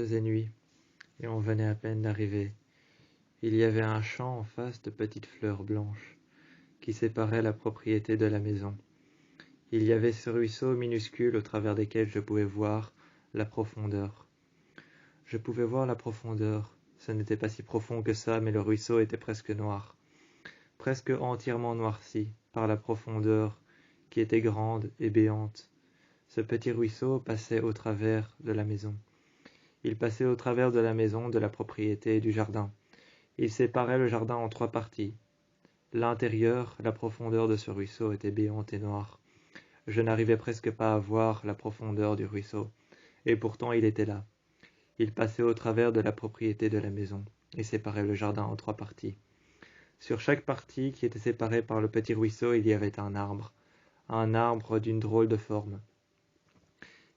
faisait nuit, et on venait à peine d'arriver. Il y avait un champ en face de petites fleurs blanches, qui séparaient la propriété de la maison. Il y avait ce ruisseau minuscule au travers desquels je pouvais voir la profondeur. Je pouvais voir la profondeur. Ce n'était pas si profond que ça, mais le ruisseau était presque noir, presque entièrement noirci par la profondeur qui était grande et béante. Ce petit ruisseau passait au travers de la maison. Il passait au travers de la maison, de la propriété et du jardin. Il séparait le jardin en 3 parties. L'intérieur, la profondeur de ce ruisseau était béante et noire. Je n'arrivais presque pas à voir la profondeur du ruisseau, et pourtant il était là. Il passait au travers de la propriété de la maison, et séparait le jardin en 3 parties. Sur chaque partie qui était séparée par le petit ruisseau, il y avait un arbre d'une drôle de forme.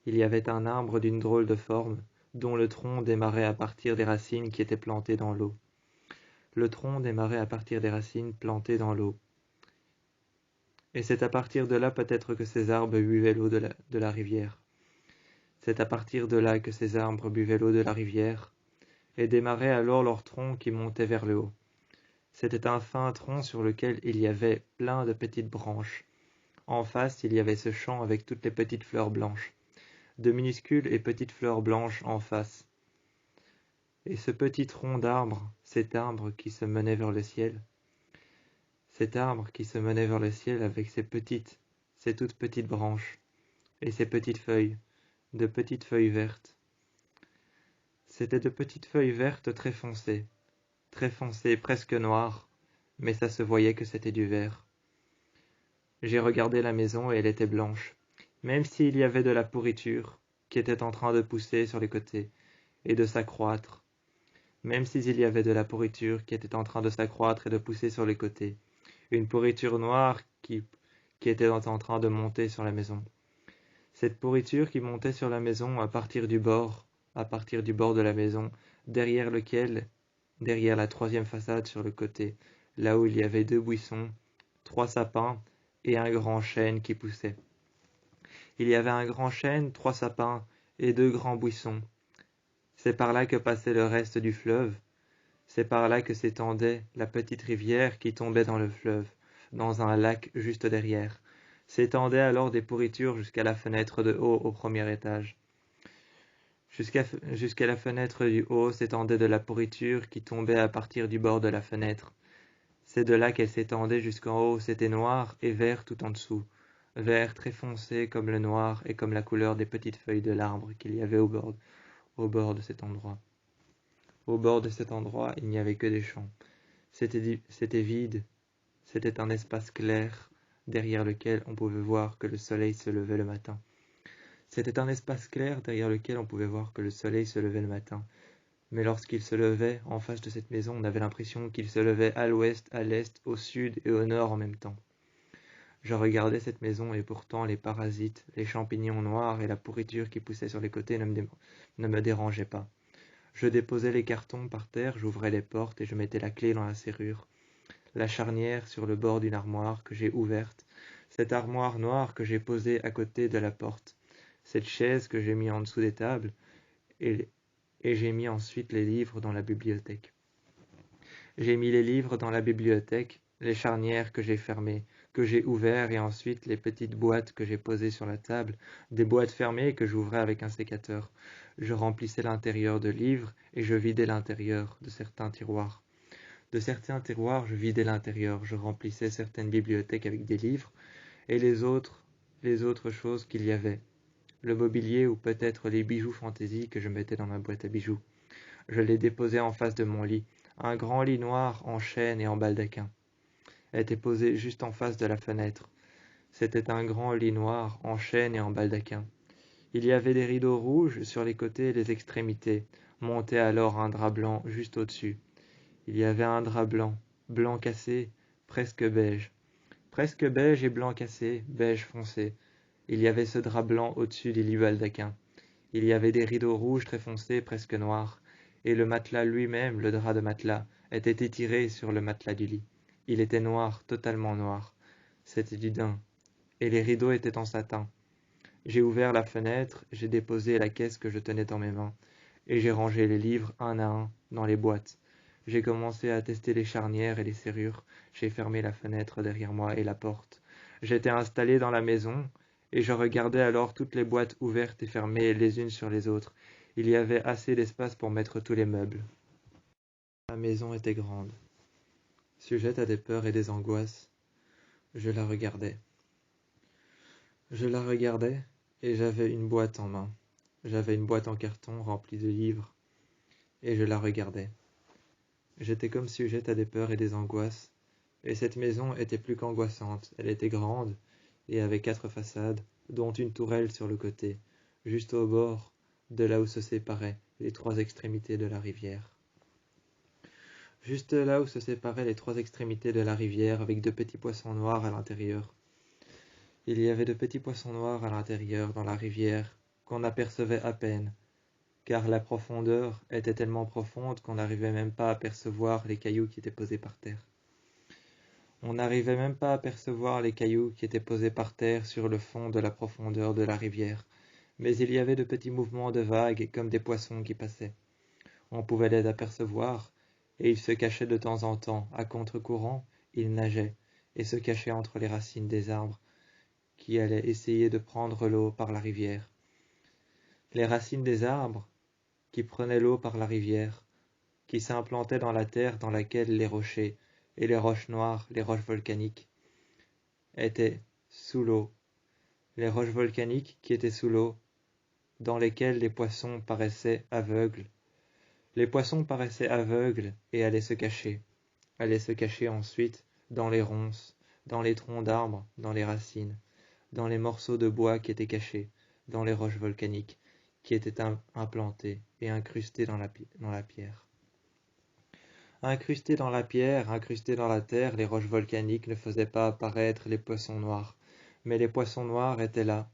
Il y avait un arbre d'une drôle de forme, dont le tronc démarrait à partir des racines qui étaient plantées dans l'eau. Le tronc démarrait à partir des racines plantées dans l'eau. Et c'est à partir de là peut-être que ces arbres buvaient l'eau de la rivière. C'est à partir de là que ces arbres buvaient l'eau de la rivière, et démarraient alors leur tronc qui montait vers le haut. C'était un fin tronc sur lequel il y avait plein de petites branches. En face, il y avait ce champ avec toutes les petites fleurs blanches. De minuscules et petites fleurs blanches en face. Et ce petit tronc d'arbre, cet arbre qui se menait vers le ciel, cet arbre qui se menait vers le ciel avec ses toutes petites branches, et ses petites feuilles, de petites feuilles vertes. C'étaient de petites feuilles vertes très foncées, presque noires, mais ça se voyait que c'était du vert. J'ai regardé la maison et elle était blanche, même s'il y avait de la pourriture qui était en train de pousser sur les côtés et de s'accroître, même s'il y avait de la pourriture qui était en train de s'accroître et de pousser sur les côtés, une pourriture noire qui était en train de monter sur la maison. Cette pourriture qui montait sur la maison à partir du bord de la maison, derrière la 3e façade sur le côté, là où il y avait 2 buissons, 3 sapins et un grand chêne qui poussait. Il y avait un grand chêne, 3 sapins et 2 grands buissons. C'est par là que passait le reste du fleuve. C'est par là que s'étendait la petite rivière qui tombait dans le fleuve, dans un lac juste derrière. S'étendaient alors des pourritures jusqu'à la fenêtre de haut au 1er étage. Jusqu'à la fenêtre du haut s'étendait de la pourriture qui tombait à partir du bord de la fenêtre. C'est de là qu'elle s'étendait jusqu'en haut, c'était noir et vert tout en dessous. Vert très foncé comme le noir et comme la couleur des petites feuilles de l'arbre qu'il y avait au bord de cet endroit. Au bord de cet endroit, il n'y avait que des champs. C'était vide, c'était un espace clair, derrière lequel on pouvait voir que le soleil se levait le matin. C'était un espace clair derrière lequel on pouvait voir que le soleil se levait le matin. Mais lorsqu'il se levait, en face de cette maison, on avait l'impression qu'il se levait à l'ouest, à l'est, au sud et au nord en même temps. Je regardais cette maison et pourtant les parasites, les champignons noirs et la pourriture qui poussait sur les côtés ne me dérangeaient pas. Je déposais les cartons par terre, j'ouvrais les portes et je mettais la clé dans la serrure. La charnière sur le bord d'une armoire que j'ai ouverte, cette armoire noire que j'ai posée à côté de la porte, cette chaise que j'ai mis en dessous des tables, et j'ai mis ensuite les livres dans la bibliothèque. J'ai mis les livres dans la bibliothèque, les charnières que j'ai fermées, que j'ai ouvertes et ensuite les petites boîtes que j'ai posées sur la table, des boîtes fermées que j'ouvrais avec un sécateur. Je remplissais l'intérieur de livres et je vidais l'intérieur de certains tiroirs. De certains tiroirs, je vidais l'intérieur, je remplissais certaines bibliothèques avec des livres et les autres choses qu'il y avait. Le mobilier ou peut-être les bijoux fantaisie que je mettais dans ma boîte à bijoux. Je les déposais en face de mon lit. Un grand lit noir en chêne et en baldaquin était posé juste en face de la fenêtre. C'était un grand lit noir en chêne et en baldaquin. Il y avait des rideaux rouges sur les côtés et les extrémités. Montait alors un drap blanc juste au-dessus. Il y avait un drap blanc, blanc cassé, presque beige. Presque beige et blanc cassé, beige foncé. Il y avait ce drap blanc au-dessus des lits baldaquins. Il y avait des rideaux rouges très foncés, presque noirs, et le matelas lui-même, le drap de matelas, était étiré sur le matelas du lit. Il était noir, totalement noir. C'était du daim, et les rideaux étaient en satin. J'ai ouvert la fenêtre, j'ai déposé la caisse que je tenais dans mes mains. et j'ai rangé les livres un à un dans les boîtes. J'ai commencé à tester les charnières et les serrures. J'ai fermé la fenêtre derrière moi et la porte. J'étais installé dans la maison, et je regardais alors toutes les boîtes ouvertes et fermées les unes sur les autres. Il y avait assez d'espace pour mettre tous les meubles. La maison était grande, sujette à des peurs et des angoisses. Je la regardais. Je la regardais, et j'avais une boîte en main. J'avais une boîte en carton remplie de livres, et je la regardais. J'étais comme sujette à des peurs et des angoisses, et cette maison était plus qu'angoissante. Elle était grande, et avait 4 façades, dont une tourelle sur le côté, juste au bord de là où se séparaient les 3 extrémités de la rivière. Juste là où se séparaient les 3 extrémités de la rivière, avec de petits poissons noirs à l'intérieur. Il y avait de petits poissons noirs à l'intérieur dans la rivière, qu'on apercevait à peine, car la profondeur était tellement profonde qu'on n'arrivait même pas à percevoir les cailloux qui étaient posés par terre. On n'arrivait même pas à percevoir les cailloux qui étaient posés par terre sur le fond de la profondeur de la rivière, mais il y avait de petits mouvements de vagues comme des poissons qui passaient. On pouvait les apercevoir, et ils se cachaient de temps en temps. À contre-courant, ils nageaient, et se cachaient entre les racines des arbres, qui allaient essayer de prendre l'eau par la rivière. Les racines des arbres, qui prenaient l'eau par la rivière, qui s'implantaient dans la terre dans laquelle les rochers, et les roches noires, les roches volcaniques, étaient sous l'eau. Les roches volcaniques qui étaient sous l'eau, dans lesquelles les poissons paraissaient aveugles. Les poissons paraissaient aveugles et allaient se cacher ensuite dans les ronces, dans les troncs d'arbres, dans les racines, dans les morceaux de bois qui étaient cachés, dans les roches volcaniques qui étaient implantées et incrustées dans la pierre. Incrustées dans la pierre, incrustées dans la terre, les roches volcaniques ne faisaient pas apparaître les poissons noirs, mais les poissons noirs étaient là,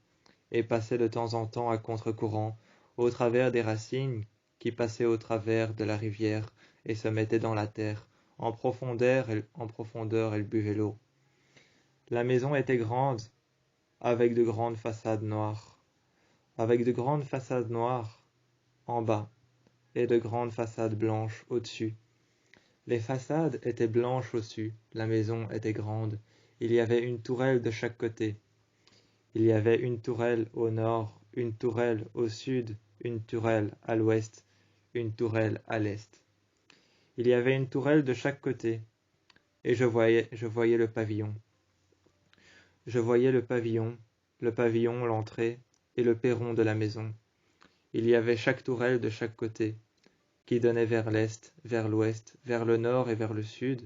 et passaient de temps en temps à contre-courant, au travers des racines qui passaient au travers de la rivière et se mettaient dans la terre. En profondeur, elles buvaient l'eau. La maison était grande, avec de grandes façades noires, en bas, et de grandes façades blanches au-dessus. Les façades étaient blanches au-dessus, la maison était grande, il y avait une tourelle de chaque côté. Il y avait une tourelle au nord, une tourelle au sud, une tourelle à l'ouest, une tourelle à l'est. Il y avait une tourelle de chaque côté, et je voyais le pavillon. Je voyais le pavillon, l'entrée, et le perron de la maison. Il y avait chaque tourelle de chaque côté, qui donnait vers l'est, vers l'ouest, vers le nord et vers le sud.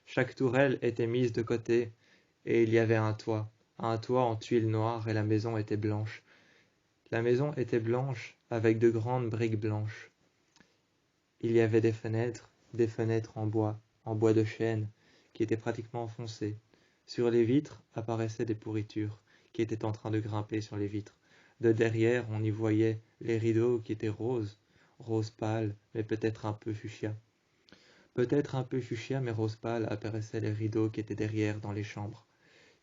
Chaque tourelle était mise de côté, et il y avait un toit en tuiles noires, et la maison était blanche. La maison était blanche, avec de grandes briques blanches. Il y avait des fenêtres en bois de chêne, qui étaient pratiquement foncées. Sur les vitres apparaissaient des pourritures, qui étaient en train de grimper sur les vitres. De derrière, on y voyait les rideaux qui étaient roses pâle, mais peut-être un peu fuchsia. Peut-être un peu fuchsia, mais rose pâle, apparaissaient les rideaux qui étaient derrière dans les chambres.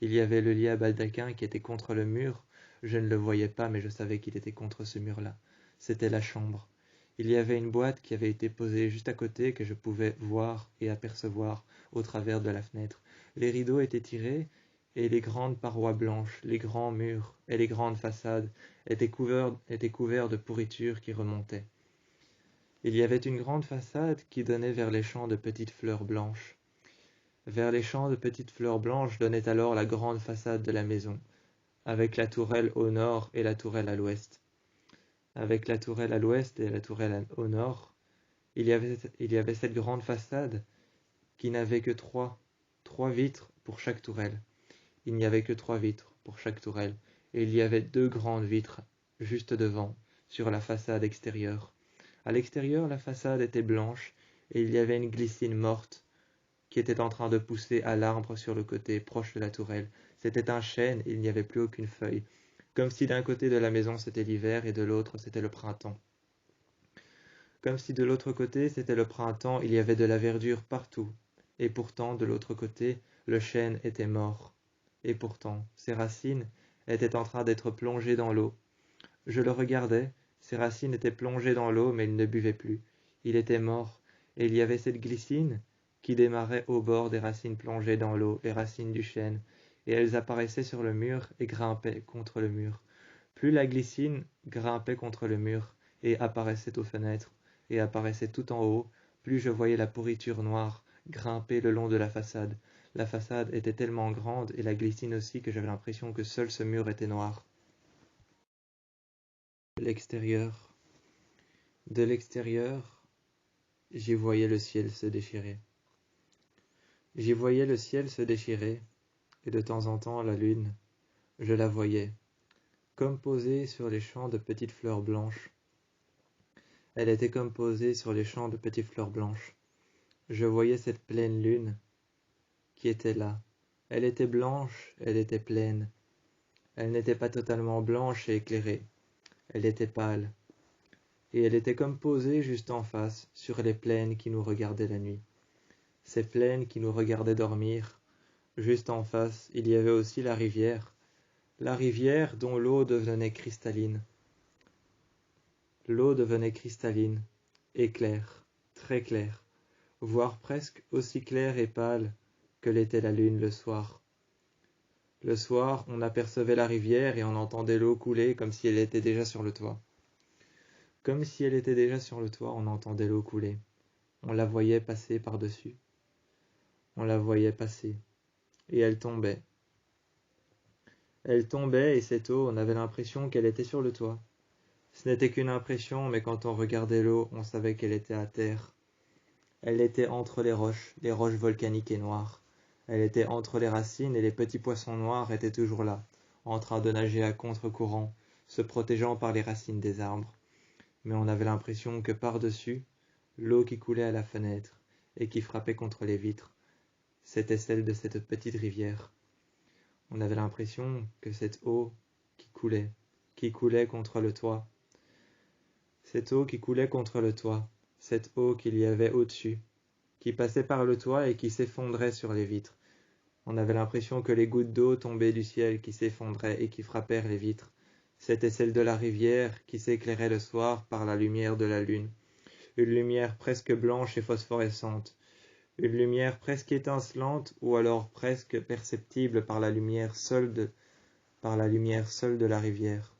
Il y avait le lit à baldaquin qui était contre le mur. Je ne le voyais pas, mais je savais qu'il était contre ce mur-là. C'était la chambre. Il y avait une boîte qui avait été posée juste à côté que je pouvais voir et apercevoir au travers de la fenêtre. Les rideaux étaient tirés et les grandes parois blanches, les grands murs et les grandes façades étaient couverts de pourritures qui remontaient. Il y avait une grande façade qui donnait vers les champs de petites fleurs blanches. Vers les champs de petites fleurs blanches donnait alors la grande façade de la maison, avec la tourelle au nord et la tourelle à l'ouest. Avec la tourelle à l'ouest et la tourelle au nord, il y avait cette grande façade qui n'avait que trois vitres pour chaque tourelle. Il n'y avait que 3 vitres pour chaque tourelle, et il y avait 2 grandes vitres juste devant, sur la façade extérieure. À l'extérieur, la façade était blanche, et il y avait une glycine morte qui était en train de pousser à l'arbre sur le côté proche de la tourelle. C'était un chêne, et il n'y avait plus aucune feuille, comme si d'un côté de la maison c'était l'hiver et de l'autre c'était le printemps. Comme si de l'autre côté c'était le printemps, il y avait de la verdure partout, et pourtant de l'autre côté le chêne était mort. Et pourtant ses racines étaient en train d'être plongées dans l'eau. Je le regardais, Ses racines étaient plongées dans l'eau, mais il ne buvait plus. Il était mort, et il y avait cette glycine qui démarrait au bord des racines plongées dans l'eau, les racines du chêne, et elles apparaissaient sur le mur et grimpaient contre le mur. Plus la glycine grimpait contre le mur et apparaissait aux fenêtres, et apparaissait tout en haut, plus je voyais la pourriture noire grimper le long de la façade. La façade était tellement grande, et la glycine aussi, que j'avais l'impression que seul ce mur était noir. De l'extérieur, de l'extérieur, j'y voyais le ciel se déchirer. J'y voyais le ciel se déchirer, et de temps en temps la lune, je la voyais, comme posée sur les champs de petites fleurs blanches. Elle était comme posée sur les champs de petites fleurs blanches. Je voyais cette pleine lune qui était là. Elle était blanche, elle était pleine. Elle n'était pas totalement blanche et éclairée. Elle était pâle. Et elle était comme posée juste en face, sur les plaines qui nous regardaient la nuit. Ces plaines qui nous regardaient dormir. Juste en face, il y avait aussi la rivière dont l'eau devenait cristalline. L'eau devenait cristalline, et claire, très claire, voire presque aussi claire et pâle que l'était la lune le soir. Le soir, on apercevait la rivière et on entendait l'eau couler comme si elle était déjà sur le toit. Comme si elle était déjà sur le toit, on entendait l'eau couler. On la voyait passer par-dessus. On la voyait passer. Et elle tombait. Elle tombait et cette eau, on avait l'impression qu'elle était sur le toit. Ce n'était qu'une impression, mais quand on regardait l'eau, on savait qu'elle était à terre. Elle était entre les roches volcaniques et noires. Elle était entre les racines et les petits poissons noirs étaient toujours là, en train de nager à contre-courant, se protégeant par les racines des arbres. Mais on avait l'impression que par-dessus, l'eau qui coulait à la fenêtre et qui frappait contre les vitres, c'était celle de cette petite rivière. On avait l'impression que cette eau qui coulait contre le toit, cette eau qui coulait contre le toit, cette eau qu'il y avait au-dessus, qui passait par le toit et qui s'effondrait sur les vitres. On avait l'impression que les gouttes d'eau tombaient du ciel qui s'effondraient et qui frappèrent les vitres. C'était celle de la rivière qui s'éclairait le soir par la lumière de la lune. Une lumière presque blanche et phosphorescente. Une lumière presque étincelante ou alors presque perceptible par la lumière seule de la rivière.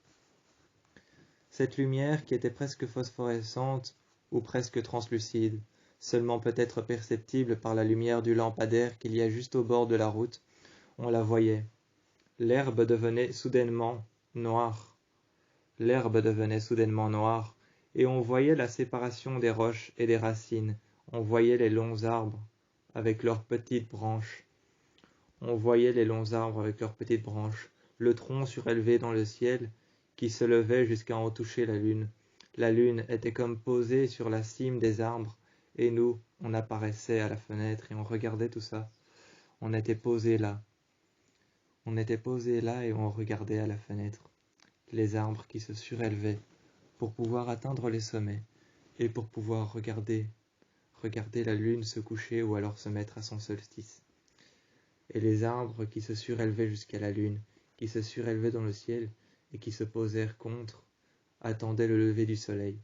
Cette lumière qui était presque phosphorescente ou presque translucide, seulement peut-être perceptible par la lumière du lampadaire qu'il y a juste au bord de la route, on la voyait. L'herbe devenait soudainement noire. L'herbe devenait soudainement noire, et on voyait la séparation des roches et des racines. On voyait les longs arbres avec leurs petites branches. On voyait les longs arbres avec leurs petites branches, le tronc surélevé dans le ciel, qui se levait jusqu'à en toucher la lune. La lune était comme posée sur la cime des arbres, et nous, on apparaissait à la fenêtre et on regardait tout ça. On était posés là. On était posés là et on regardait à la fenêtre les arbres qui se surélevaient pour pouvoir atteindre les sommets et pour pouvoir regarder la lune se coucher ou alors se mettre à son solstice. Et les arbres qui se surélevaient jusqu'à la lune, qui se surélevaient dans le ciel et qui se posèrent contre, attendaient le lever du soleil.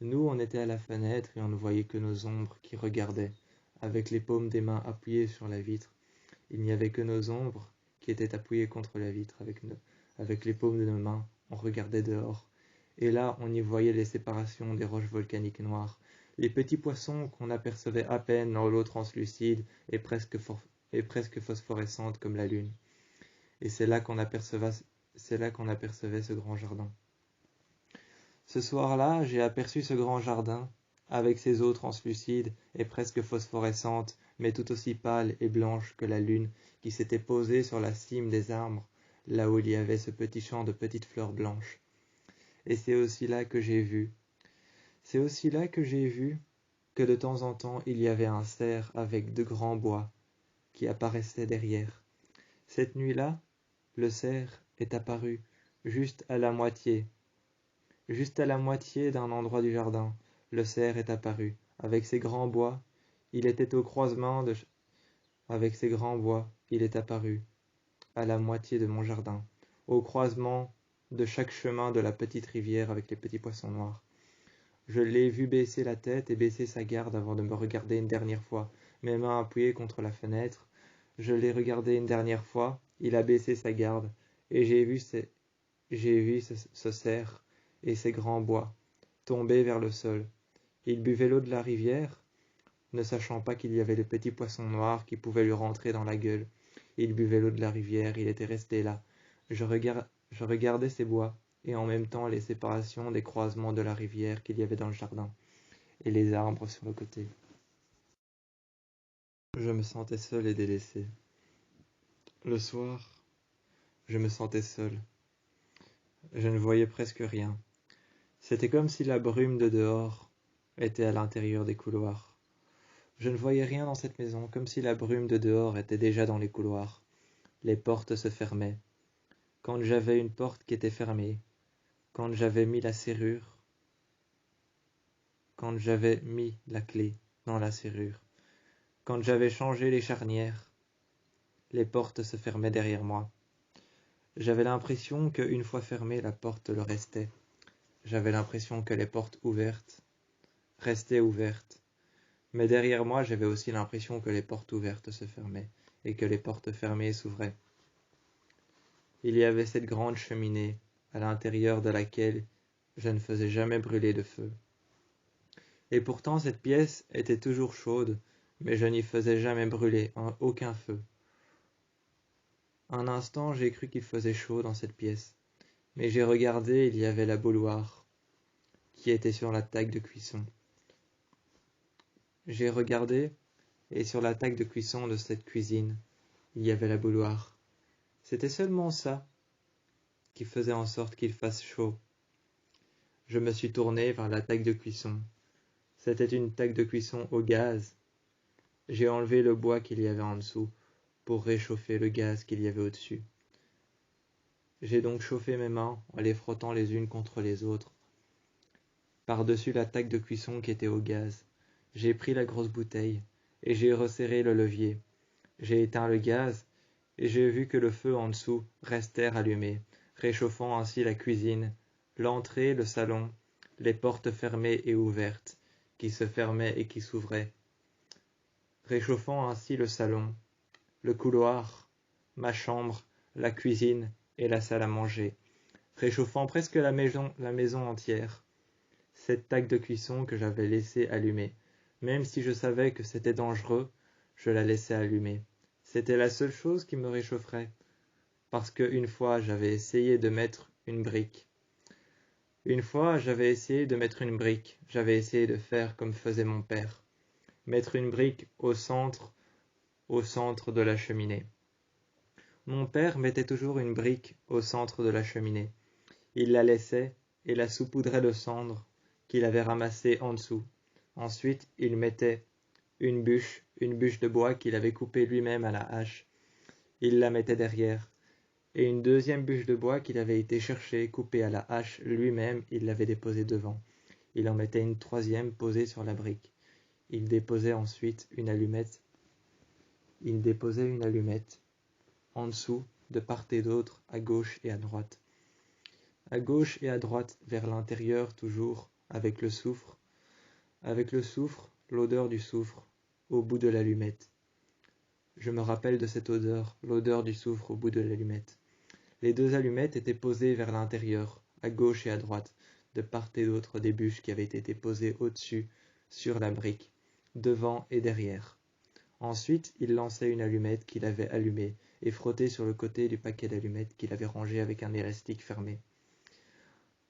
Nous, on était à la fenêtre et on ne voyait que nos ombres qui regardaient, avec les paumes des mains appuyées sur la vitre. Il n'y avait que nos ombres qui étaient appuyées contre la vitre avec les paumes de nos mains. On regardait dehors. Et là, on y voyait les séparations des roches volcaniques noires, les petits poissons qu'on apercevait à peine dans l'eau translucide et presque phosphorescente comme la lune. Et c'est là qu'on apercevait ce grand jardin. Ce soir-là, j'ai aperçu ce grand jardin, avec ses eaux translucides et presque phosphorescentes, mais tout aussi pâles et blanches que la lune, qui s'était posée sur la cime des arbres, là où il y avait ce petit champ de petites fleurs blanches. Et c'est aussi là que j'ai vu que de temps en temps il y avait un cerf avec de grands bois qui apparaissait derrière. Cette nuit-là, le cerf est apparu juste à la moitié d'un endroit du jardin. Le cerf est apparu avec ses grands bois. Il était au croisement avec ses grands bois. Il est apparu à la moitié de mon jardin, au croisement de chaque chemin de la petite rivière avec les petits poissons noirs. Je l'ai vu baisser la tête et baisser sa garde avant de me regarder une dernière fois, mes mains appuyées contre la fenêtre. Je l'ai regardé une dernière fois, il a baissé sa garde, et j'ai vu ce cerf et ses grands bois tomber vers le sol. Il buvait l'eau de la rivière, ne sachant pas qu'il y avait les petits poissons noirs qui pouvaient lui rentrer dans la gueule. Il buvait l'eau de la rivière, il était resté là. Je regardais ces bois, et en même temps les séparations des croisements de la rivière qu'il y avait dans le jardin, et les arbres sur le côté. Je me sentais seul et délaissé. Le soir, je me sentais seul. Je ne voyais presque rien. C'était comme si la brume de dehors était à l'intérieur des couloirs. Je ne voyais rien dans cette maison, comme si la brume de dehors était déjà dans les couloirs. Les portes se fermaient. Quand j'avais une porte qui était fermée, quand j'avais mis la serrure, quand j'avais mis la clé dans la serrure, quand j'avais changé les charnières, les portes se fermaient derrière moi. J'avais l'impression qu'une fois fermée, la porte le restait. J'avais l'impression que les portes ouvertes restaient ouvertes. Mais derrière moi, j'avais aussi l'impression que les portes ouvertes se fermaient et que les portes fermées s'ouvraient. Il y avait cette grande cheminée à l'intérieur de laquelle je ne faisais jamais brûler de feu. Et pourtant cette pièce était toujours chaude, mais je n'y faisais jamais brûler aucun feu. Un instant, j'ai cru qu'il faisait chaud dans cette pièce, mais j'ai regardé, il y avait la bouilloire qui était sur la table de cuisson. J'ai regardé, et sur la table de cuisson de cette cuisine, il y avait la bouilloire. C'était seulement ça qui faisait en sorte qu'il fasse chaud. Je me suis tourné vers la table de cuisson. C'était une table de cuisson au gaz. J'ai enlevé le bois qu'il y avait en dessous pour réchauffer le gaz qu'il y avait au-dessus. J'ai donc chauffé mes mains en les frottant les unes contre les autres, par-dessus la table de cuisson qui était au gaz. J'ai pris la grosse bouteille et j'ai resserré le levier. J'ai éteint le gaz et j'ai vu que le feu en dessous restait allumé, réchauffant ainsi la cuisine, l'entrée, le salon, les portes fermées et ouvertes, qui se fermaient et qui s'ouvraient, réchauffant ainsi le salon, le couloir, ma chambre, la cuisine et la salle à manger, réchauffant presque la maison entière. Cette table de cuisson que j'avais laissée allumée, même si je savais que c'était dangereux, je la laissais allumée. C'était la seule chose qui me réchaufferait, parce qu'une fois j'avais essayé de mettre une brique. J'avais essayé de faire comme faisait mon père, mettre une brique au centre de la cheminée. Mon père mettait toujours une brique au centre de la cheminée. Il la laissait et la saupoudrait de cendres qu'il avait ramassées en dessous. Ensuite, il mettait une bûche de bois qu'il avait coupée lui-même à la hache. Il la mettait derrière. Et une deuxième bûche de bois qu'il avait été chercher, coupée à la hache lui-même, il l'avait déposée devant. Il en mettait une troisième posée sur la brique. Il déposait ensuite une allumette. Il déposait une allumette en dessous, de part et d'autre, à gauche et à droite. À gauche et à droite, vers l'intérieur toujours, avec le soufre, l'odeur du soufre, au bout de l'allumette. Je me rappelle de cette odeur, l'odeur du soufre au bout de l'allumette. Les deux allumettes étaient posées vers l'intérieur, à gauche et à droite, de part et d'autre des bûches qui avaient été posées au-dessus, sur la brique, devant et derrière. Ensuite, il lançait une allumette qu'il avait allumée et frottait sur le côté du paquet d'allumettes qu'il avait rangé avec un élastique fermé.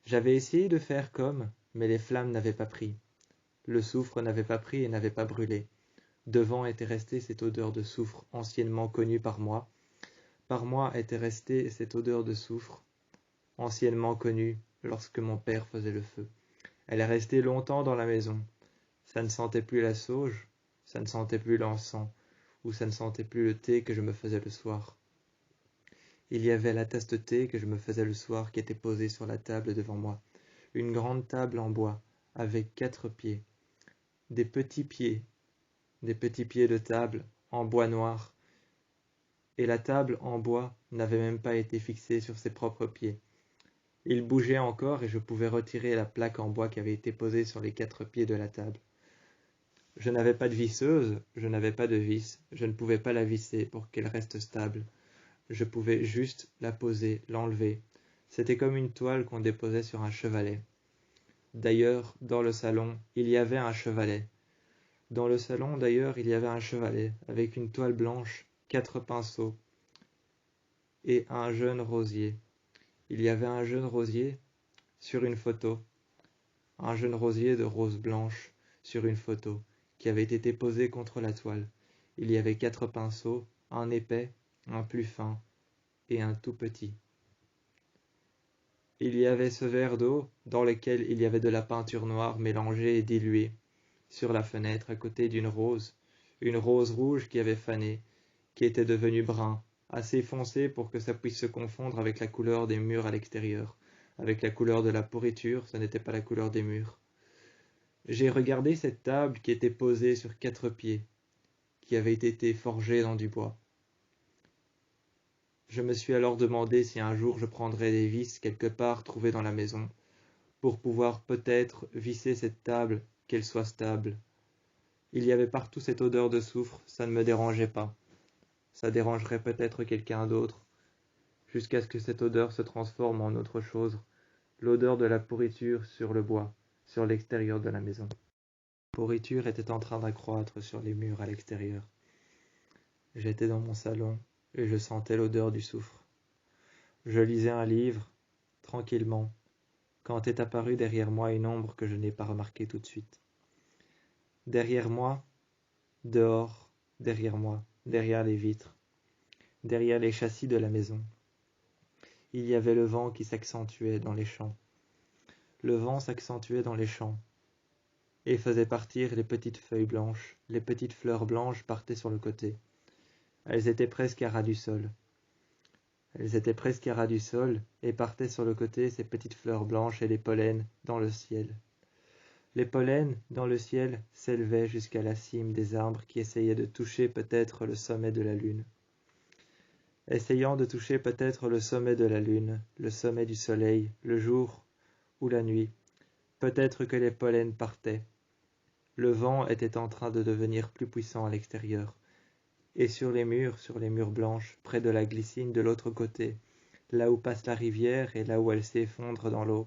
J'avais essayé de faire comme, mais les flammes n'avaient pas pris. Le soufre n'avait pas pris et n'avait pas brûlé. Devant était restée cette odeur de soufre anciennement connue par moi. Par moi était restée cette odeur de soufre anciennement connue lorsque mon père faisait le feu. Elle est restée longtemps dans la maison. Ça ne sentait plus la sauge, ça ne sentait plus l'encens, ou ça ne sentait plus le thé que je me faisais le soir. Il y avait la tasse de thé que je me faisais le soir qui était posée sur la table devant moi. Une grande table en bois, avec 4 pieds. Des petits pieds de table en bois noir. Et la table en bois n'avait même pas été fixée sur ses propres pieds. Il bougeait encore et je pouvais retirer la plaque en bois qui avait été posée sur les 4 pieds de la table. Je n'avais pas de visseuse, je n'avais pas de vis, je ne pouvais pas la visser pour qu'elle reste stable. Je pouvais juste la poser, l'enlever. C'était comme une toile qu'on déposait sur un chevalet. D'ailleurs, dans le salon, il y avait un chevalet. Dans le salon, d'ailleurs, il y avait un chevalet, avec une toile blanche, 4 pinceaux, et un jeune rosier. Il y avait un jeune rosier sur une photo, un jeune rosier de rose blanche sur une photo, qui avait été posé contre la toile. Il y avait 4 pinceaux, un épais, un plus fin, et un tout petit. Il y avait ce verre d'eau dans lequel il y avait de la peinture noire mélangée et diluée, sur la fenêtre à côté d'une rose, une rose rouge qui avait fané, qui était devenue brun, assez foncé pour que ça puisse se confondre avec la couleur des murs à l'extérieur. Avec la couleur de la pourriture, ce n'était pas la couleur des murs. J'ai regardé cette table qui était posée sur 4 pieds, qui avait été forgée dans du bois. Je me suis alors demandé si un jour je prendrais des vis quelque part trouvées dans la maison, pour pouvoir peut-être visser cette table, qu'elle soit stable. Il y avait partout cette odeur de soufre, ça ne me dérangeait pas. Ça dérangerait peut-être quelqu'un d'autre, jusqu'à ce que cette odeur se transforme en autre chose, l'odeur de la pourriture sur le bois, sur l'extérieur de la maison. La pourriture était en train d'accroître sur les murs à l'extérieur. J'étais dans mon salon et je sentais l'odeur du soufre. Je lisais un livre, tranquillement, quand est apparue derrière moi une ombre que je n'ai pas remarquée tout de suite. Derrière moi, dehors, derrière moi, derrière les vitres, derrière les châssis de la maison. Il y avait le vent qui s'accentuait dans les champs. Le vent s'accentuait dans les champs et faisait partir les petites feuilles blanches. Les petites fleurs blanches partaient sur le côté. Elles étaient presque à ras du sol. Elles étaient presque à ras du sol et partaient sur le côté ces petites fleurs blanches et les pollens dans le ciel. Les pollens dans le ciel s'élevaient jusqu'à la cime des arbres qui essayaient de toucher peut-être le sommet de la lune. Essayant de toucher peut-être le sommet de la lune, le sommet du soleil, le jour ou la nuit, peut-être que les pollens partaient. Le vent était en train de devenir plus puissant à l'extérieur. Et sur les murs blanches, près de la glycine de l'autre côté, là où passe la rivière et là où elle s'effondre dans l'eau,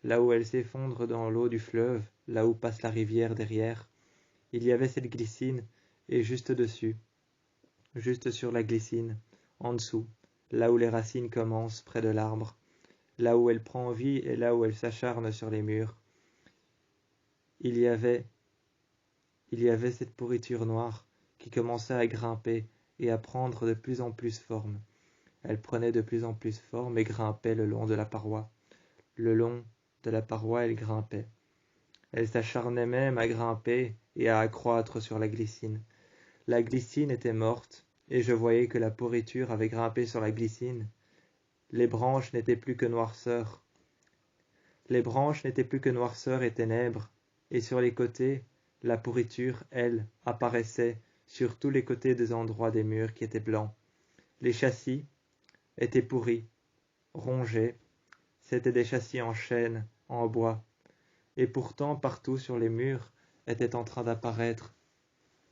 là où elle s'effondre dans l'eau du fleuve, là où passe la rivière derrière, il y avait cette glycine, et juste dessus, juste sur la glycine, en dessous, là où les racines commencent près de l'arbre, là où elle prend vie et là où elle s'acharne sur les murs, il y avait cette pourriture noire qui commençait à grimper et à prendre de plus en plus forme. Elle prenait de plus en plus forme et grimpait le long de la paroi. Le long de la paroi, elle grimpait. Elle s'acharnait même à grimper et à accroître sur la glycine. La glycine était morte, et je voyais que la pourriture avait grimpé sur la glycine. Les branches n'étaient plus que noirceur. Les branches n'étaient plus que noirceur et ténèbres, et sur les côtés, la pourriture, elle, apparaissait sur tous les côtés des endroits des murs qui étaient blancs. Les châssis étaient pourris, rongés, c'étaient des châssis en chêne, en bois, et pourtant partout sur les murs était en train d'apparaître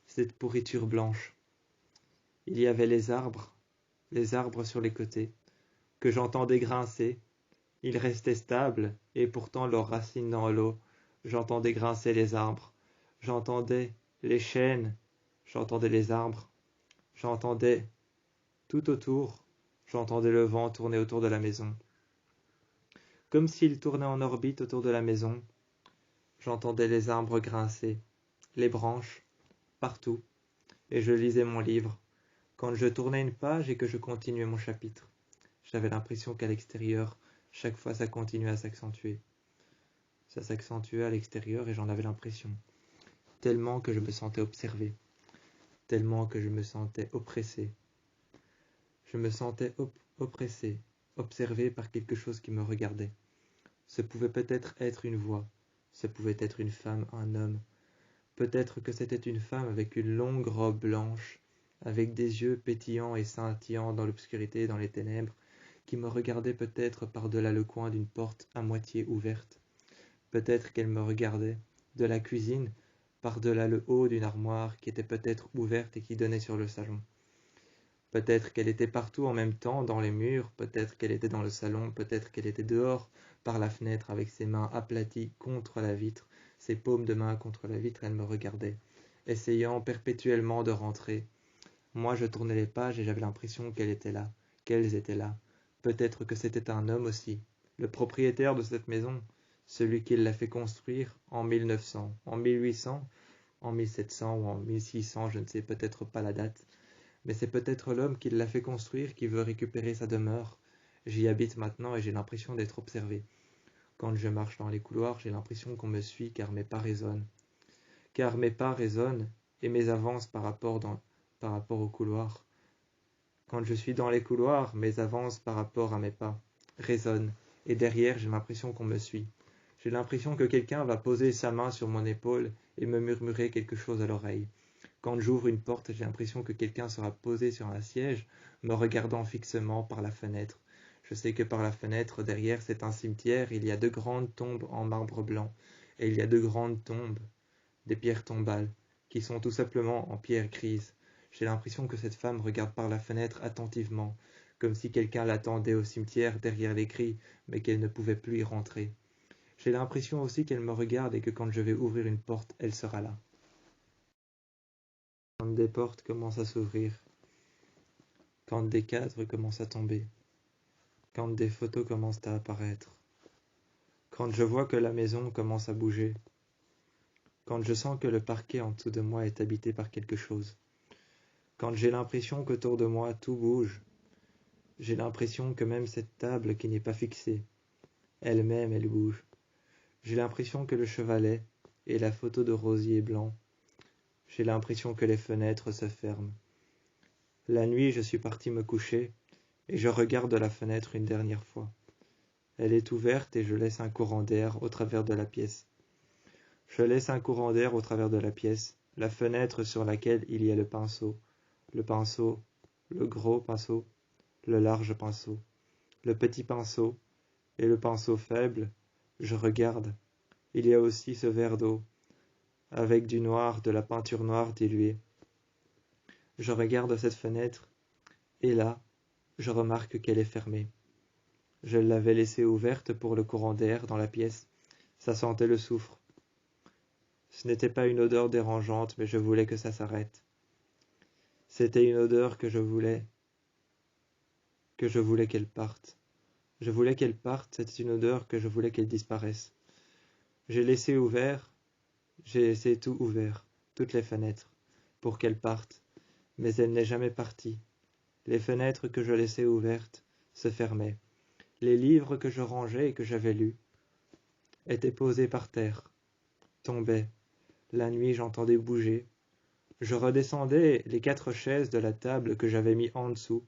cette pourriture blanche. Il y avait les arbres sur les côtés, que j'entendais grincer. Ils restaient stables, et pourtant leurs racines dans l'eau. J'entendais grincer les arbres. J'entendais les chênes. J'entendais les arbres. J'entendais tout autour. J'entendais le vent tourner autour de la maison. Comme s'il tournait en orbite autour de la maison. J'entendais les arbres grincer, les branches, partout. Et je lisais mon livre. Quand je tournais une page et que je continuais mon chapitre, j'avais l'impression qu'à l'extérieur, chaque fois ça continuait à s'accentuer. Ça s'accentuait à l'extérieur et j'en avais l'impression. Tellement que je me sentais observé. Tellement que je me sentais oppressé. Je me sentais oppressé, observé par quelque chose qui me regardait. Ce pouvait peut-être être une voix. Ce pouvait être une femme, un homme. Peut-être que c'était une femme avec une longue robe blanche, avec des yeux pétillants et scintillants dans l'obscurité et dans les ténèbres, qui me regardait peut-être par-delà le coin d'une porte à moitié ouverte. Peut-être qu'elle me regardait, de la cuisine, par-delà le haut d'une armoire qui était peut-être ouverte et qui donnait sur le salon. Peut-être qu'elle était partout en même temps, dans les murs, peut-être qu'elle était dans le salon, peut-être qu'elle était dehors, par la fenêtre, avec ses mains aplaties contre la vitre, ses paumes de main contre la vitre, elle me regardait, essayant perpétuellement de rentrer. Moi, je tournais les pages et j'avais l'impression qu'elle était là, qu'elles étaient là. Peut-être que c'était un homme aussi, le propriétaire de cette maison, celui qui l'a fait construire en 1900, en 1800, en 1700 ou en 1600, je ne sais peut-être pas la date, mais c'est peut-être l'homme qui l'a fait construire qui veut récupérer sa demeure. J'y habite maintenant et j'ai l'impression d'être observé. Quand je marche dans les couloirs, j'ai l'impression qu'on me suit car mes pas résonnent. Car mes pas résonnent et mes avances par rapport au couloir. Quand je suis dans les couloirs, mes avances par rapport à mes pas résonnent et derrière j'ai l'impression qu'on me suit. J'ai l'impression que quelqu'un va poser sa main sur mon épaule et me murmurer quelque chose à l'oreille. Quand j'ouvre une porte, j'ai l'impression que quelqu'un sera posé sur un siège, me regardant fixement par la fenêtre. Je sais que par la fenêtre, derrière, c'est un cimetière, il y a 2 grandes tombes en marbre blanc, et il y a 2 grandes tombes, des pierres tombales, qui sont tout simplement en pierre grise. J'ai l'impression que cette femme regarde par la fenêtre attentivement, comme si quelqu'un l'attendait au cimetière derrière les grilles, mais qu'elle ne pouvait plus y rentrer. J'ai l'impression aussi qu'elle me regarde et que quand je vais ouvrir une porte, elle sera là. Quand des portes commencent à s'ouvrir, quand des cadres commencent à tomber, quand des photos commencent à apparaître, quand je vois que la maison commence à bouger, quand je sens que le parquet en dessous de moi est habité par quelque chose, quand j'ai l'impression qu'autour de moi tout bouge, j'ai l'impression que même cette table qui n'est pas fixée, elle-même elle bouge. J'ai l'impression que le chevalet et la photo de rosier blanc, j'ai l'impression que les fenêtres se ferment. La nuit, je suis parti me coucher et je regarde la fenêtre une dernière fois. Elle est ouverte et je laisse un courant d'air au travers de la pièce. Je laisse un courant d'air au travers de la pièce, la fenêtre sur laquelle il y a le pinceau, le gros pinceau, le large pinceau, le petit pinceau et le pinceau faible. Je regarde. Il y a aussi ce verre d'eau, avec du noir, de la peinture noire diluée. Je regarde cette fenêtre, et là, je remarque qu'elle est fermée. Je l'avais laissée ouverte pour le courant d'air dans la pièce. Ça sentait le soufre. Ce n'était pas une odeur dérangeante, mais je voulais que ça s'arrête. C'était une odeur que je voulais qu'elle parte. Je voulais qu'elle parte, c'était une odeur que je voulais qu'elle disparaisse. J'ai laissé tout ouvert, toutes les fenêtres, pour qu'elle parte, mais elle n'est jamais partie. Les fenêtres que je laissais ouvertes se fermaient. Les livres que je rangeais et que j'avais lus étaient posés par terre, tombaient. La nuit, j'entendais bouger. Je redescendais, les 4 chaises de la table que j'avais mis en dessous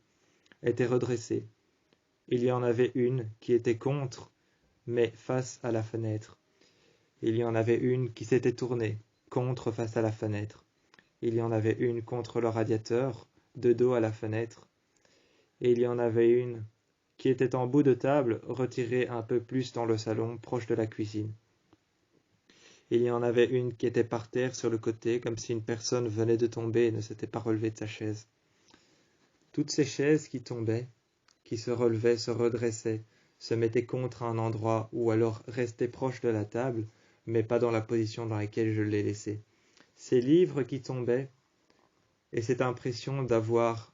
étaient redressées. Il y en avait une qui était contre, mais face à la fenêtre. Il y en avait une qui s'était tournée, contre face à la fenêtre. Il y en avait une contre le radiateur, de dos à la fenêtre. Et il y en avait une qui était en bout de table, retirée un peu plus dans le salon, proche de la cuisine. Il y en avait une qui était par terre sur le côté, comme si une personne venait de tomber et ne s'était pas relevée de sa chaise. Toutes ces chaises qui tombaient, qui se relevaient, se redressaient, se mettaient contre un endroit ou alors restaient proches de la table, mais pas dans la position dans laquelle je les laissais. Ces livres qui tombaient, et cette impression d'avoir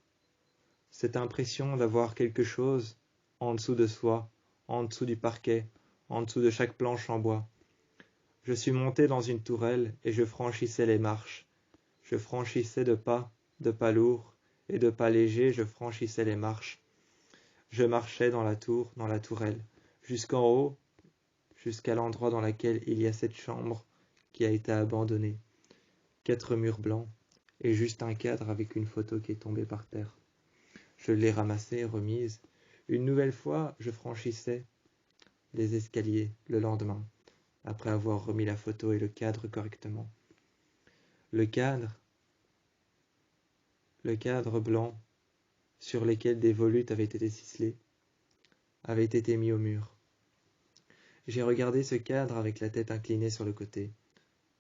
quelque chose en dessous de soi, en dessous du parquet, en dessous de chaque planche en bois. Je suis monté dans une tourelle et je franchissais les marches. Je franchissais de pas lourds et de pas légers, je franchissais les marches. Je marchais dans la tourelle, jusqu'en haut, jusqu'à l'endroit dans lequel il y a cette chambre qui a été abandonnée. 4 murs blancs et juste un cadre avec une photo qui est tombée par terre. Je l'ai ramassée, remise. Une nouvelle fois, je franchissais les escaliers le lendemain, après avoir remis la photo et le cadre correctement. Le cadre blanc, sur lequel des volutes avaient été ciselées, avait été mis au mur. J'ai regardé ce cadre avec la tête inclinée sur le côté,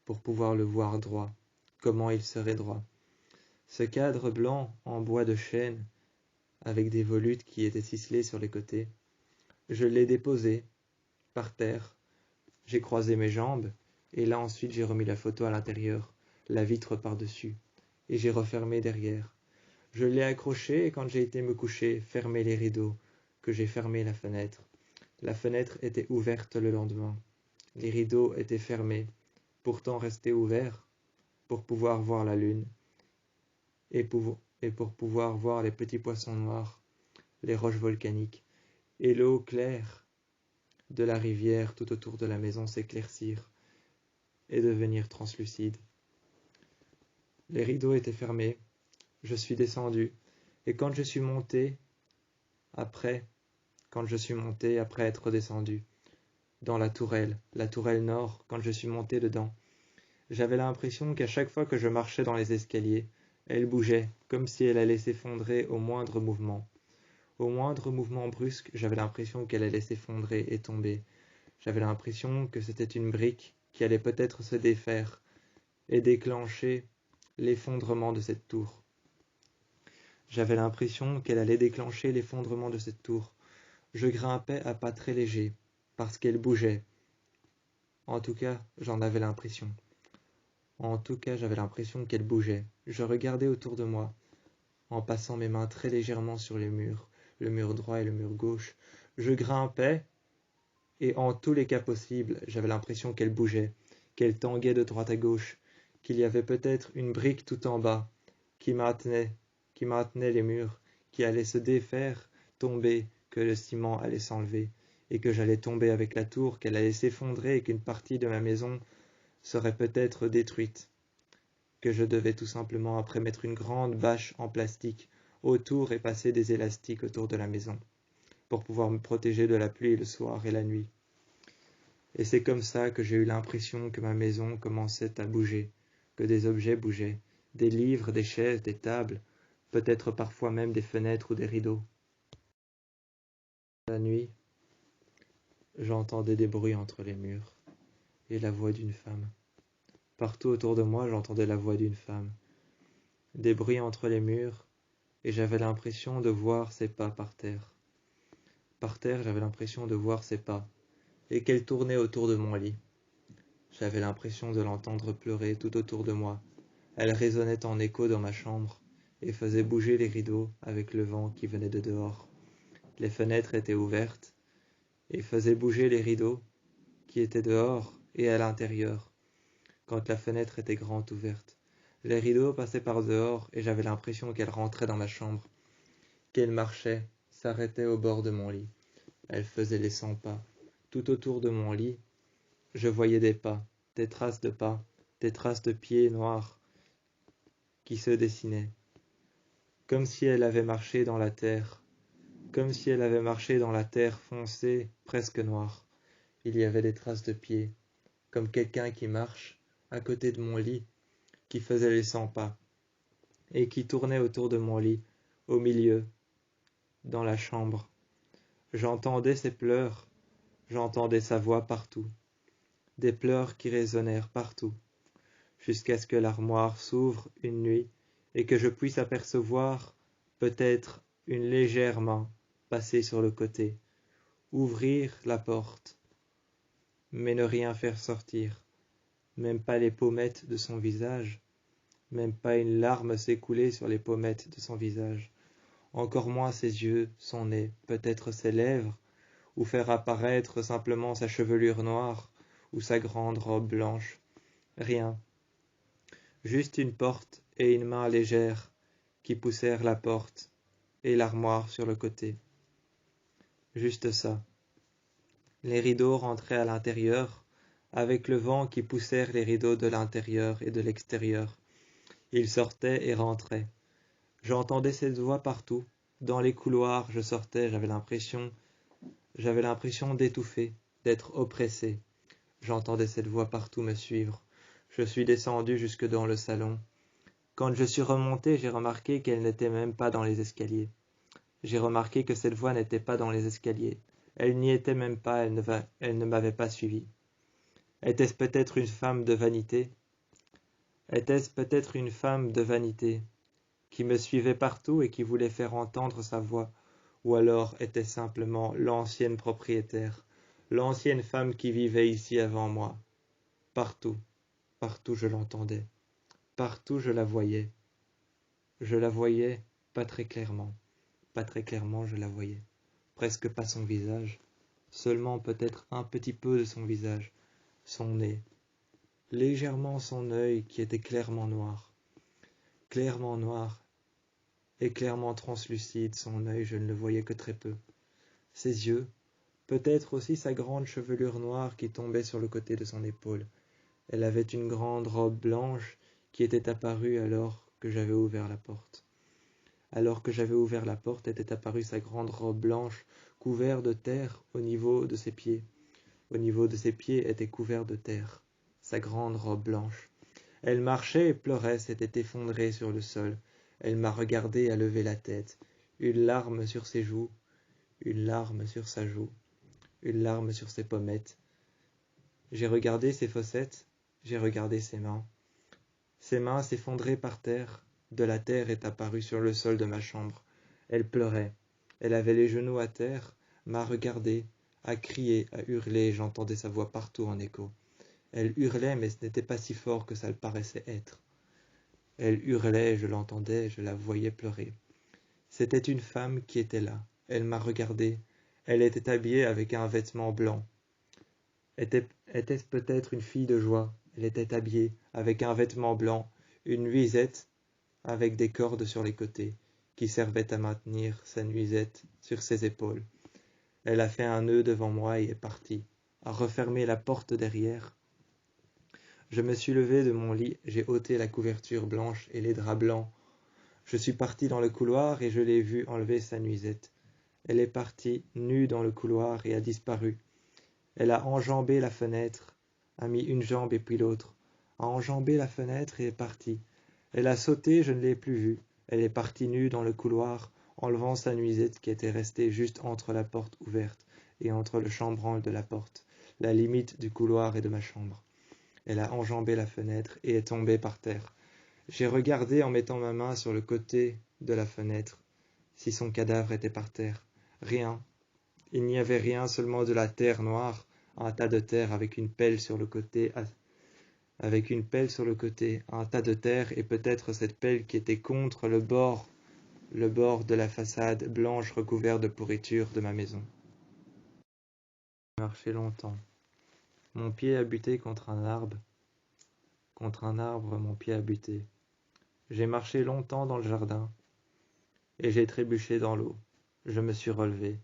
pour pouvoir le voir droit, comment il serait droit. Ce cadre blanc en bois de chêne, avec des volutes qui étaient ciselées sur les côtés, je l'ai déposé, par terre, j'ai croisé mes jambes, et là ensuite j'ai remis la photo à l'intérieur, la vitre par-dessus, et j'ai refermé derrière. Je l'ai accroché et quand j'ai été me coucher, fermé les rideaux, que j'ai fermé la fenêtre. La fenêtre était ouverte le lendemain. Les rideaux étaient fermés, pourtant restés ouverts, pour pouvoir voir la lune, et pour pouvoir voir les petits poissons noirs, les roches volcaniques, et l'eau claire de la rivière tout autour de la maison s'éclaircir et devenir translucide. Les rideaux étaient fermés, je suis descendu, et quand je suis monté après être descendu, dans la tourelle nord, quand je suis monté dedans, j'avais l'impression qu'à chaque fois que je marchais dans les escaliers, elle bougeait, comme si elle allait s'effondrer au moindre mouvement. Au moindre mouvement brusque, j'avais l'impression qu'elle allait s'effondrer et tomber. J'avais l'impression que c'était une brique qui allait peut-être se défaire et déclencher l'effondrement de cette tour. J'avais l'impression qu'elle allait déclencher l'effondrement de cette tour. Je grimpais à pas très légers, parce qu'elle bougeait. En tout cas, j'en avais l'impression. J'avais l'impression qu'elle bougeait. Je regardais autour de moi, en passant mes mains très légèrement sur les murs, le mur droit et le mur gauche. Je grimpais, et en tous les cas possibles, j'avais l'impression qu'elle bougeait, qu'elle tanguait de droite à gauche, qu'il y avait peut-être une brique tout en bas, qui maintenait les murs, qui allait se défaire, tomber, que le ciment allait s'enlever, et que j'allais tomber avec la tour, qu'elle allait s'effondrer et qu'une partie de ma maison serait peut-être détruite, que je devais tout simplement après mettre une grande bâche en plastique autour et passer des élastiques autour de la maison, pour pouvoir me protéger de la pluie le soir et la nuit. Et c'est comme ça que j'ai eu l'impression que ma maison commençait à bouger, que des objets bougeaient, des livres, des chaises, des tables, peut-être parfois même des fenêtres ou des rideaux. La nuit, j'entendais des bruits entre les murs, et la voix d'une femme. Partout autour de moi, j'entendais la voix d'une femme. Des bruits entre les murs, et j'avais l'impression de voir ses pas par terre. Par terre, j'avais l'impression de voir ses pas, et qu'elle tournait autour de mon lit. J'avais l'impression de l'entendre pleurer tout autour de moi. Elle résonnait en écho dans ma chambre, et faisait bouger les rideaux avec le vent qui venait de dehors. Les fenêtres étaient ouvertes, et faisaient bouger les rideaux qui étaient dehors et à l'intérieur, quand la fenêtre était grande ouverte. Les rideaux passaient par dehors, et j'avais l'impression qu'elle rentrait dans ma chambre, qu'elle marchait, s'arrêtait au bord de mon lit. Elle faisait les 100 pas. Tout autour de mon lit, je voyais des pas, des traces de pieds noirs qui se dessinaient, comme si elle avait marché dans la terre, foncée, presque noire. Il y avait des traces de pieds, comme quelqu'un qui marche à côté de mon lit, qui faisait les 100 pas, et qui tournait autour de mon lit, au milieu, dans la chambre. J'entendais ses pleurs, j'entendais sa voix partout, des pleurs qui résonnèrent partout, jusqu'à ce que l'armoire s'ouvre une nuit et que je puisse apercevoir peut-être une légère main passer sur le côté, ouvrir la porte, mais ne rien faire sortir, même pas les pommettes de son visage, même pas une larme s'écouler sur les pommettes de son visage, encore moins ses yeux, son nez, peut-être ses lèvres, ou faire apparaître simplement sa chevelure noire ou sa grande robe blanche. Rien. Juste une porte et une main légère qui poussèrent la porte et l'armoire sur le côté. Juste ça. Les rideaux rentraient à l'intérieur, avec le vent qui poussèrent les rideaux de l'intérieur et de l'extérieur. Ils sortaient et rentraient. J'entendais cette voix partout. Dans les couloirs, je sortais, j'avais l'impression d'étouffer, d'être oppressé. J'entendais cette voix partout me suivre. Je suis descendu jusque dans le salon. Quand je suis remonté, j'ai remarqué qu'elle n'était même pas dans les escaliers. J'ai remarqué que cette voix n'était pas dans les escaliers. Elle n'y était même pas, elle ne m'avait pas suivi. Était-ce peut-être une femme de vanité? Était-ce peut-être une femme de vanité qui me suivait partout et qui voulait faire entendre sa voix? Ou alors était simplement l'ancienne propriétaire, l'ancienne femme qui vivait ici avant moi? Partout, partout je l'entendais, partout je la voyais. Je la voyais pas très clairement je la voyais. Presque pas son visage, seulement peut-être un petit peu de son visage, son nez, légèrement son œil qui était clairement noir et clairement translucide, son œil je ne le voyais que très peu. Ses yeux, peut-être aussi sa grande chevelure noire qui tombait sur le côté de son épaule. Elle avait une grande robe blanche qui était apparue alors que j'avais ouvert la porte. Alors que j'avais ouvert la porte était apparue sa grande robe blanche couverte de terre au niveau de ses pieds. Au niveau de ses pieds était couvert de terre, sa grande robe blanche. Elle marchait et pleurait, s'était effondrée sur le sol. Elle m'a regardé à lever la tête, une larme sur ses joues, une larme sur sa joue, une larme sur ses pommettes. J'ai regardé ses fossettes, j'ai regardé ses mains. Ses mains s'effondraient par terre, de la terre est apparue sur le sol de ma chambre. Elle pleurait, elle avait les genoux à terre, m'a regardé, a crié, a hurlé, j'entendais sa voix partout en écho. Elle hurlait, mais ce n'était pas si fort que ça le paraissait être. Elle hurlait, je l'entendais, je la voyais pleurer. C'était une femme qui était là. Elle m'a regardé. Elle était habillée avec un vêtement blanc. Était-ce peut-être une fille de joie? Elle était habillée avec un vêtement blanc, une nuisette avec des cordes sur les côtés, qui servaient à maintenir sa nuisette sur ses épaules. Elle a fait un nœud devant moi et est partie, a refermé la porte derrière. Je me suis levé de mon lit, j'ai ôté la couverture blanche et les draps blancs. Je suis parti dans le couloir et je l'ai vue enlever sa nuisette. Elle est partie, nue dans le couloir et a disparu. Elle a enjambé la fenêtre, a mis une jambe et puis l'autre, a enjambé la fenêtre et est partie. Elle a sauté, je ne l'ai plus vue. Elle est partie nue dans le couloir, enlevant sa nuisette qui était restée juste entre la porte ouverte et entre le chambranle de la porte, la limite du couloir et de ma chambre. Elle a enjambé la fenêtre et est tombée par terre. J'ai regardé en mettant ma main sur le côté de la fenêtre, si son cadavre était par terre. Rien. Il n'y avait rien, seulement de la terre noire, un tas de terre avec une pelle sur le côté, un tas de terre et peut-être cette pelle qui était contre le bord de la façade blanche recouverte de pourriture de ma maison. J'ai marché longtemps. Mon pied a buté contre un arbre. Contre un arbre, mon pied a buté. J'ai marché longtemps dans le jardin et j'ai trébuché dans l'eau. Je me suis relevé.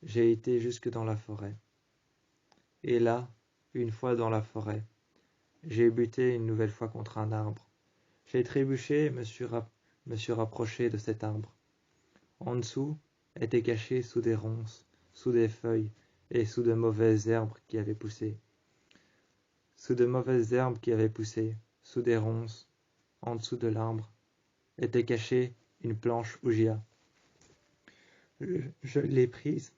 J'ai été jusque dans la forêt. Et là, une fois dans la forêt, j'ai buté une nouvelle fois contre un arbre. J'ai trébuché et me suis rapproché de cet arbre. En dessous était caché sous des ronces, sous des feuilles et sous de mauvaises herbes qui avaient poussé. Sous de mauvaises herbes qui avaient poussé, sous des ronces, en dessous de l'arbre, était cachée une planche ouglia. Je l'ai prise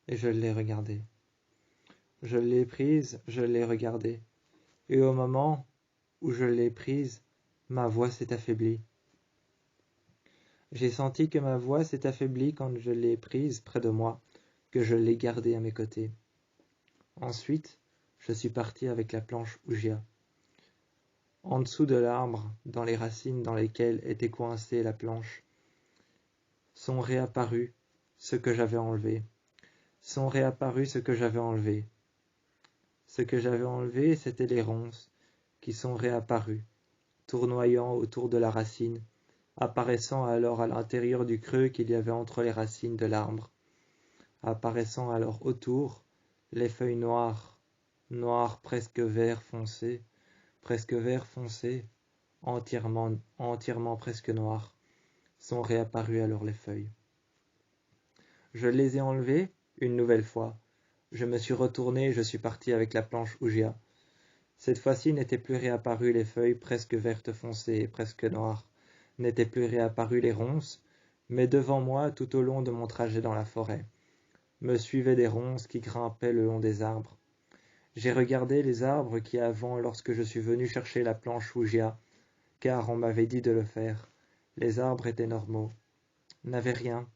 et je l'ai regardée. Je l'ai prise, je l'ai regardée. Et au moment où je l'ai prise, ma voix s'est affaiblie. J'ai senti que ma voix s'est affaiblie quand je l'ai prise près de moi, que je l'ai gardée à mes côtés. Ensuite, je suis parti avec la planche ouglia. En dessous de l'arbre, dans les racines dans lesquelles était coincée la planche, sont réapparus ce que j'avais enlevé. Ce que j'avais enlevé, c'étaient les ronces qui sont réapparues, tournoyant autour de la racine, apparaissant alors à l'intérieur du creux qu'il y avait entre les racines de l'arbre, apparaissant alors autour les feuilles noires, noires presque vert foncé, entièrement presque noires, sont réapparues alors les feuilles. Je les ai enlevées une nouvelle fois. Je me suis retourné et je suis parti avec la planche ouglia. Cette fois-ci n'étaient plus réapparues les feuilles presque vertes foncées et presque noires, n'étaient plus réapparues les ronces, Mais devant moi, tout au long de mon trajet dans la forêt, me suivaient des ronces qui grimpaient le long des arbres. J'ai regardé les arbres qui avant, lorsque je suis venu chercher la planche Ougia, car on m'avait dit de le faire, les arbres étaient normaux, n'avaient rien.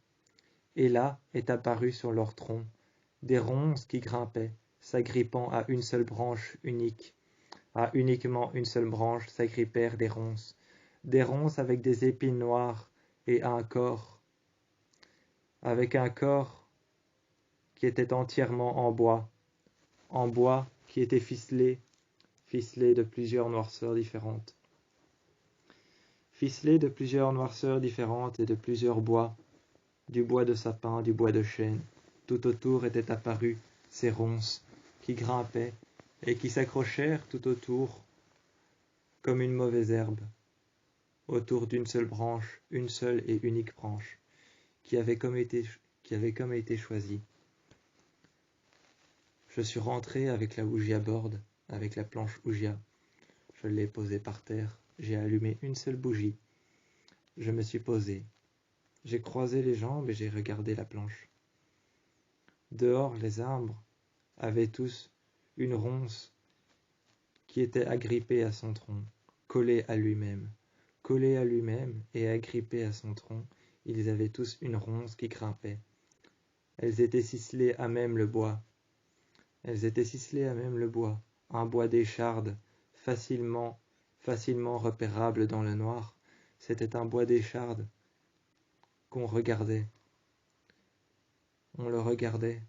Et là est apparu sur leur tronc des ronces qui grimpaient, s'agrippant à une seule branche unique. À uniquement une seule branche s'agrippèrent des ronces avec des épines noires et avec un corps qui était entièrement en bois qui était ficelé de plusieurs noirceurs différentes. Ficelé de plusieurs noirceurs différentes et de plusieurs bois, du bois de sapin, du bois de chêne. Tout autour étaient apparus ces ronces qui grimpaient et qui s'accrochèrent tout autour comme une mauvaise herbe, autour d'une seule branche, une seule et unique branche, qui avait comme été choisie. Je suis rentré avec la Ouija board, avec la planche Ouija. Je l'ai posée par terre, j'ai allumé une seule bougie. Je me suis posé. J'ai croisé les jambes et j'ai regardé la planche. Dehors, les arbres avaient tous une ronce qui était agrippée à son tronc, collée à lui-même et agrippée à son tronc, ils avaient tous une ronce qui grimpait. Elles étaient ciselées à même le bois. Un bois d'écharde, facilement repérable dans le noir. C'était un bois d'écharde qu'on regardait. On le regardait.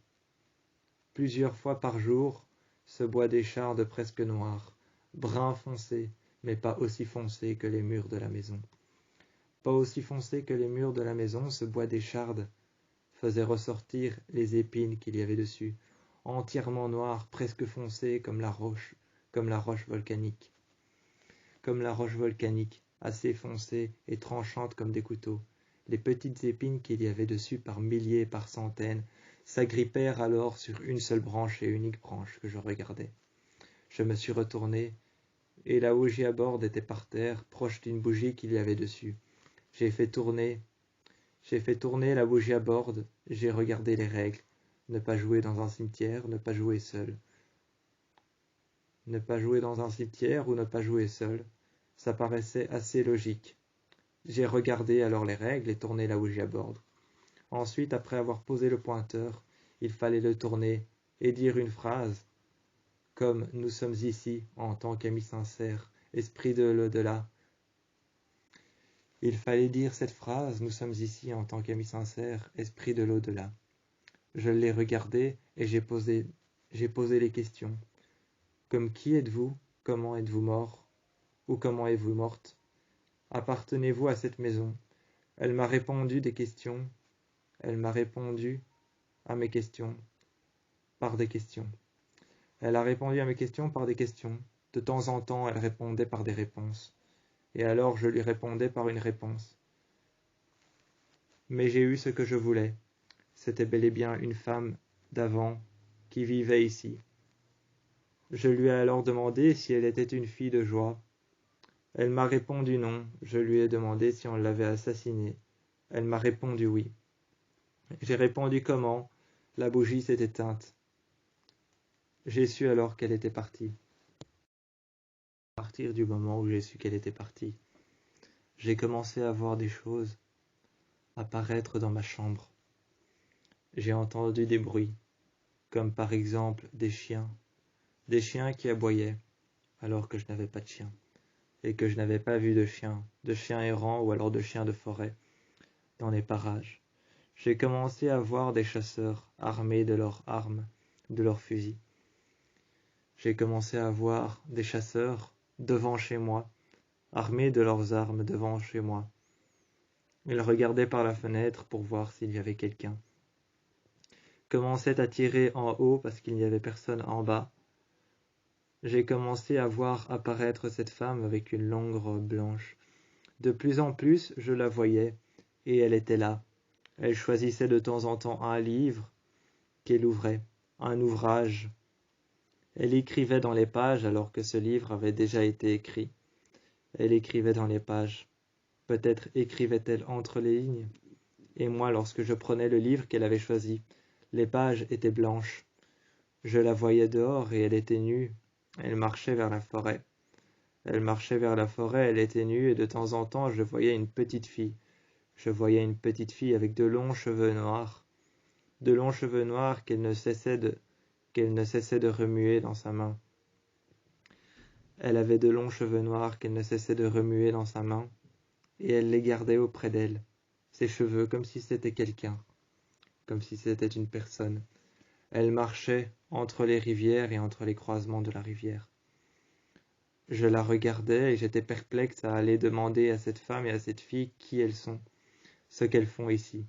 Plusieurs fois par jour, ce bois d'écharde presque noir, brun foncé, mais pas aussi foncé que les murs de la maison. Pas aussi foncé que les murs de la maison, ce bois d'écharde faisait ressortir les épines qu'il y avait dessus, entièrement noires, presque foncées comme la roche volcanique. Comme la roche volcanique, assez foncée et tranchante comme des couteaux. Les petites épines qu'il y avait dessus par milliers et par centaines s'agrippèrent alors sur une seule branche et unique branche que je regardais. Je me suis retourné, et la Ouija board était par terre, proche d'une bougie qu'il y avait dessus. J'ai fait tourner la Ouija board, j'ai regardé les règles. Ne pas jouer dans un cimetière, ne pas jouer seul. Ne pas jouer dans un cimetière ou ne pas jouer seul, ça paraissait assez logique. J'ai regardé alors les règles et tourné la Ouija board. Ensuite, après avoir posé le pointeur, il fallait le tourner et dire une phrase, comme « Nous sommes ici en tant qu'amis sincères, esprit de l'au-delà ». Il fallait dire cette phrase « Nous sommes ici en tant qu'amis sincères, esprit de l'au-delà ». Je l'ai regardé et j'ai posé les questions, comme « Qui êtes-vous ? Comment êtes-vous mort ? Ou comment êtes-vous morte ? Appartenez-vous à cette maison ? » Elle m'a répondu des questions. Elle m'a répondu à mes questions par des questions. Elle a répondu à mes questions par des questions. De temps en temps, elle répondait par des réponses. Et alors je lui répondais par une réponse. Mais j'ai eu ce que je voulais. C'était bel et bien une femme d'avant qui vivait ici. Je lui ai alors demandé si elle était une fille de joie. Elle m'a répondu non. Je lui ai demandé si on l'avait assassinée. Elle m'a répondu oui. J'ai répondu comment. La bougie s'est éteinte. J'ai su alors qu'elle était partie. À partir du moment où j'ai su qu'elle était partie, j'ai commencé à voir des choses apparaître dans ma chambre. J'ai entendu des bruits, comme par exemple des chiens qui aboyaient, alors que je n'avais pas de chien, et que je n'avais pas vu de chiens errants ou alors de chiens de forêt, dans les parages. J'ai commencé à voir des chasseurs armés de leurs armes, de leurs fusils. J'ai commencé à voir des chasseurs devant chez moi, armés de leurs armes devant chez moi. Ils regardaient par la fenêtre pour voir s'il y avait quelqu'un. Commençaient à tirer en haut parce qu'il n'y avait personne en bas. J'ai commencé à voir apparaître cette femme avec une longue robe blanche. De plus en plus, je la voyais, et elle était là. Elle choisissait de temps en temps un livre qu'elle ouvrait, un ouvrage. Elle écrivait dans les pages alors que ce livre avait déjà été écrit. Elle écrivait dans les pages. Peut-être écrivait-elle entre les lignes. et moi lorsque je prenais le livre qu'elle avait choisi. Les pages étaient blanches. Je la voyais dehors et elle était nue. Elle marchait vers la forêt. Elle marchait vers la forêt, elle était nue, et de temps en temps je voyais une petite fille. Je voyais une petite fille avec de longs cheveux noirs. De longs cheveux noirs qu'elle ne cessait de remuer dans sa main. Elle avait de longs cheveux noirs qu'elle ne cessait de remuer dans sa main, et elle les gardait auprès d'elle, ses cheveux, comme si c'était quelqu'un, comme si c'était une personne. Elle marchait entre les rivières et entre les croisements de la rivière. Je la regardais et j'étais perplexe à aller demander à cette femme et à cette fille qui elles sont, ce qu'elles font ici.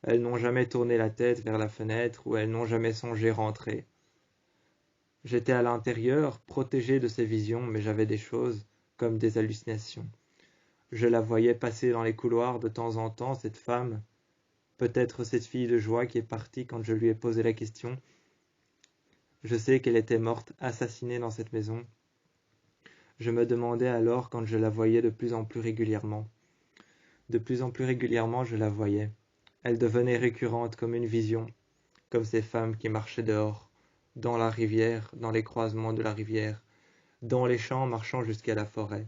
Elles n'ont jamais tourné la tête vers la fenêtre ou elles n'ont jamais songé rentrer. J'étais à l'intérieur, protégé de ces visions, mais j'avais des choses comme des hallucinations. Je la voyais passer dans les couloirs de temps en temps, cette femme, peut-être cette fille de joie qui est partie quand je lui ai posé la question. Je sais qu'elle était morte, assassinée dans cette maison. Je me demandais alors quand je la voyais de plus en plus régulièrement. De plus en plus régulièrement, je la voyais. Elle devenait récurrente comme une vision, comme ces femmes qui marchaient dehors, dans la rivière, dans les croisements de la rivière, dans les champs marchant jusqu'à la forêt.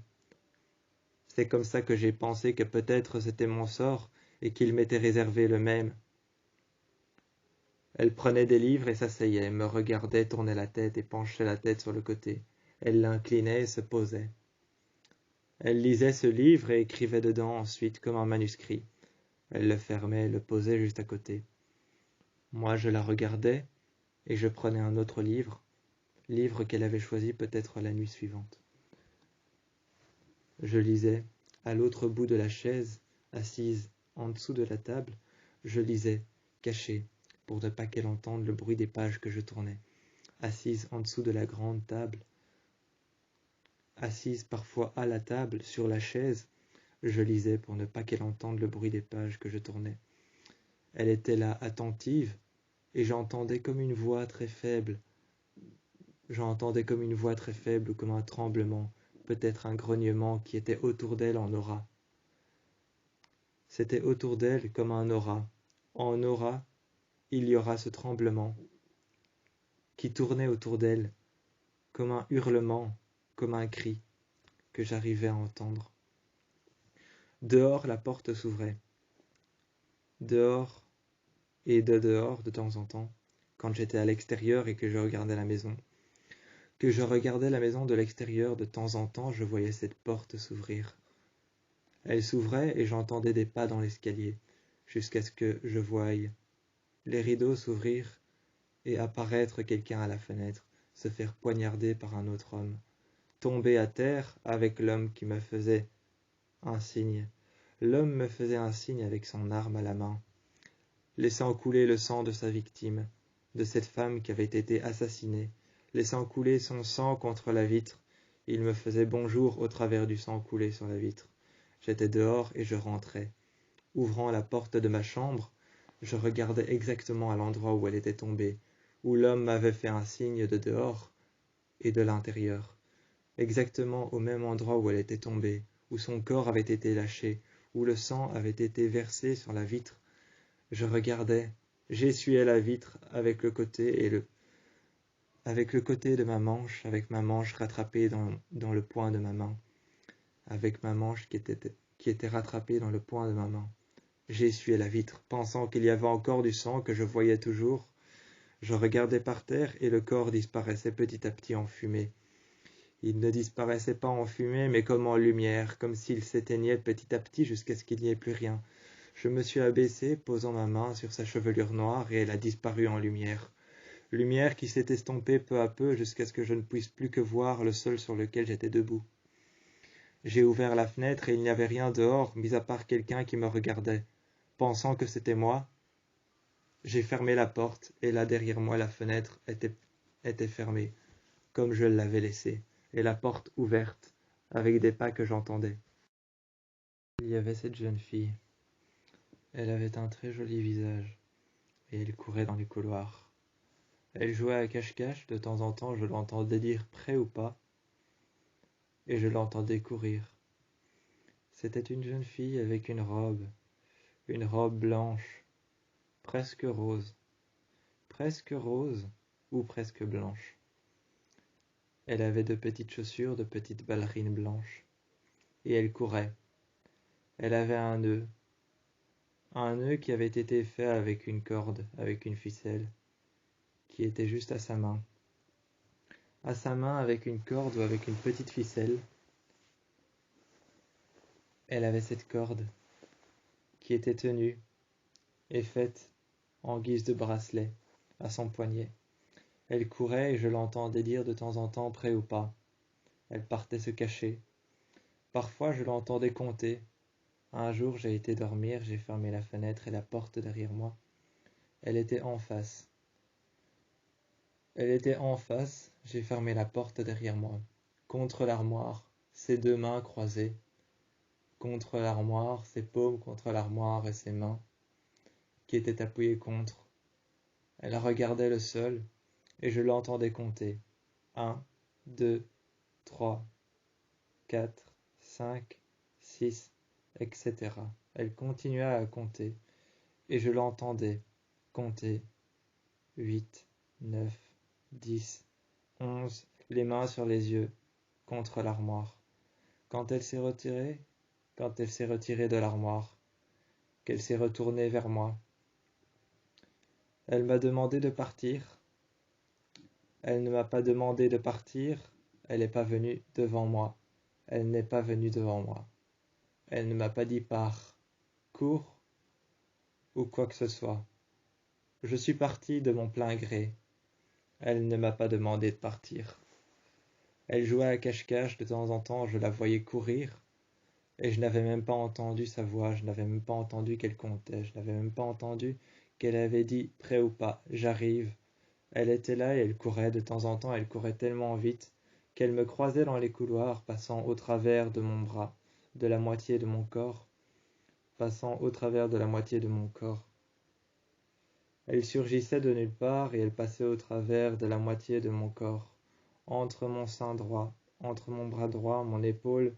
C'est comme ça que j'ai pensé que peut-être c'était mon sort et qu'il m'était réservé le même. Elle prenait des livres et s'asseyait, me regardait, tournait la tête et penchait la tête sur le côté. Elle l'inclinait et se posait. Elle lisait ce livre et écrivait dedans ensuite comme un manuscrit. Elle le fermait et le posait juste à côté. Moi, je la regardais et je prenais un autre livre qu'elle avait choisi peut-être la nuit suivante. Je lisais, à l'autre bout de la chaise, assise en dessous de la table, je lisais, caché, pour ne pas qu'elle entende le bruit des pages que je tournais. Assise en dessous de la grande table, assise parfois à la table, sur la chaise, je lisais pour ne pas qu'elle entende le bruit des pages que je tournais. Elle était là, attentive, et j'entendais comme une voix très faible. J'entendais comme une voix très faible ou comme un tremblement, peut-être un grognement qui était autour d'elle en aura. C'était autour d'elle comme un aura. En aura, il y aura ce tremblement qui tournait autour d'elle, comme un hurlement, comme un cri que j'arrivais à entendre. Dehors, la porte s'ouvrait. Dehors et de dehors, de temps en temps, quand j'étais à l'extérieur et que je regardais la maison. Que je regardais la maison de l'extérieur, de temps en temps, je voyais cette porte s'ouvrir. Elle s'ouvrait et j'entendais des pas dans l'escalier, jusqu'à ce que je voie les rideaux s'ouvrir et apparaître quelqu'un à la fenêtre, se faire poignarder par un autre homme, tomber à terre avec l'homme qui me faisait un signe. L'homme me faisait un signe avec son arme à la main, laissant couler le sang de sa victime, de cette femme qui avait été assassinée, laissant couler son sang contre la vitre. Il me faisait bonjour au travers du sang coulé sur la vitre. J'étais dehors et je rentrais. Ouvrant la porte de ma chambre, je regardais exactement à l'endroit où elle était tombée, où l'homme m'avait fait un signe de dehors et de l'intérieur, exactement au même endroit où elle était tombée, où son corps avait été lâché, où le sang avait été versé sur la vitre. Je regardais, j'essuyais la vitre avec le côté de ma manche, avec ma manche rattrapée dans le poing de ma main, avec ma manche qui était rattrapée dans le poing de ma main. J'essuyais la vitre, pensant qu'il y avait encore du sang que je voyais toujours. Je regardais par terre et le corps disparaissait petit à petit en fumée. Il ne disparaissait pas en fumée, mais comme en lumière, comme s'il s'éteignait petit à petit jusqu'à ce qu'il n'y ait plus rien. Je me suis abaissé, posant ma main sur sa chevelure noire, et elle a disparu en lumière. Lumière qui s'est estompée peu à peu jusqu'à ce que je ne puisse plus que voir le sol sur lequel j'étais debout. J'ai ouvert la fenêtre et il n'y avait rien dehors, mis à part quelqu'un qui me regardait. Pensant que c'était moi, j'ai fermé la porte, et là derrière moi la fenêtre était fermée, comme je l'avais laissée, et la porte ouverte, avec des pas que j'entendais. Il y avait cette jeune fille. Elle avait un très joli visage, et elle courait dans les couloirs. Elle jouait à cache-cache, de temps en temps je l'entendais dire prêt ou pas, et je l'entendais courir. C'était une jeune fille avec une une robe blanche, presque rose ou presque blanche. Elle avait de petites chaussures, de petites ballerines blanches, et elle courait. Elle avait un nœud qui avait été fait avec une corde, avec une ficelle, qui était juste à sa main. À sa main, avec une corde ou avec une petite ficelle, elle avait cette corde qui était tenue et faite en guise de bracelet à son poignet. Elle courait et je l'entendais dire de temps en temps prêt ou pas. Elle partait se cacher. Parfois je l'entendais compter. Un jour j'ai été dormir, j'ai fermé la fenêtre et la porte derrière moi. Elle était en face. J'ai fermé la porte derrière moi. Contre l'armoire, ses deux mains croisées. Contre l'armoire, ses paumes contre l'armoire et ses mains qui étaient appuyées contre. Elle regardait le sol et je l'entendais compter. 1, 2, 3, 4, 5, 6, etc. Elle continua à compter et je l'entendais compter. 8, 9, 10, 11, les mains sur les yeux, contre l'armoire. Quand elle s'est retirée de l'armoire, qu'elle s'est retournée vers moi, elle m'a demandé de partir. Elle ne m'a pas demandé de partir, elle n'est pas venue devant moi. Elle n'est pas venue devant moi. Elle ne m'a pas dit pars, cours ou quoi que ce soit. Je suis parti de mon plein gré. Elle ne m'a pas demandé de partir. Elle jouait à cache-cache, de temps en temps je la voyais courir, et je n'avais même pas entendu sa voix, je n'avais même pas entendu qu'elle comptait, je n'avais même pas entendu qu'elle avait dit prêt ou pas, j'arrive. Elle était là et elle courait, de temps en temps elle courait tellement vite qu'elle me croisait dans les couloirs, passant au travers de mon bras, de la moitié de mon corps, passant au travers de la moitié de mon corps. Elle surgissait de nulle part et elle passait au travers de la moitié de mon corps, entre mon sein droit, entre mon bras droit, mon épaule,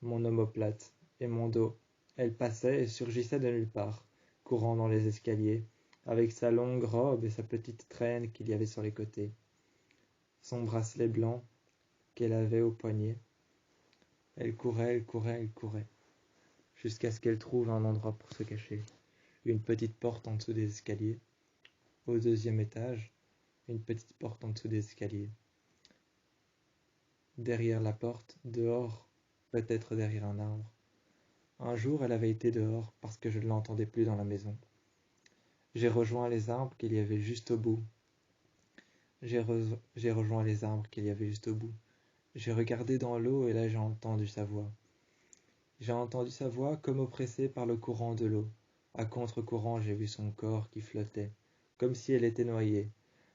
mon omoplate et mon dos. Elle passait et surgissait de nulle part, courant dans les escaliers, avec sa longue robe et sa petite traîne qu'il y avait sur les côtés, son bracelet blanc qu'elle avait au poignet. Elle courait, jusqu'à ce qu'elle trouve un endroit pour se cacher, une petite porte en dessous des escaliers. Au deuxième étage, une petite porte en dessous des escaliers. Derrière la porte, dehors, peut-être derrière un arbre. Un jour, elle avait été dehors parce que je ne l'entendais plus dans la maison. J'ai rejoint les arbres qu'il y avait juste au bout. J'ai rejoint les arbres qu'il y avait juste au bout. J'ai regardé dans l'eau et là j'ai entendu sa voix. J'ai entendu sa voix comme oppressée par le courant de l'eau. À contre-courant, j'ai vu son corps qui flottait, comme si elle était noyée.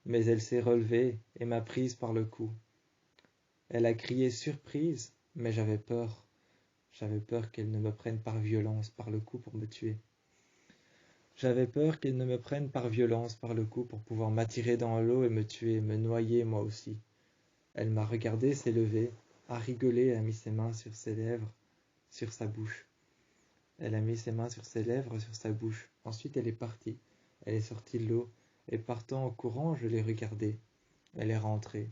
Mais elle s'est relevée et m'a prise par le cou. Elle a crié surprise, mais j'avais peur. J'avais peur qu'elle ne me prenne par violence par le cou pour me tuer. J'avais peur qu'elle ne me prenne par violence par le cou pour pouvoir m'attirer dans l'eau et me tuer, me noyer moi aussi. Elle m'a regardé, s'est levée, a rigolé et a mis ses mains sur ses lèvres, sur sa bouche. Elle a mis ses mains sur ses lèvres, sur sa bouche. Ensuite, elle est partie. Elle est sortie de l'eau. Et partant en courant, je l'ai regardée. Elle est rentrée.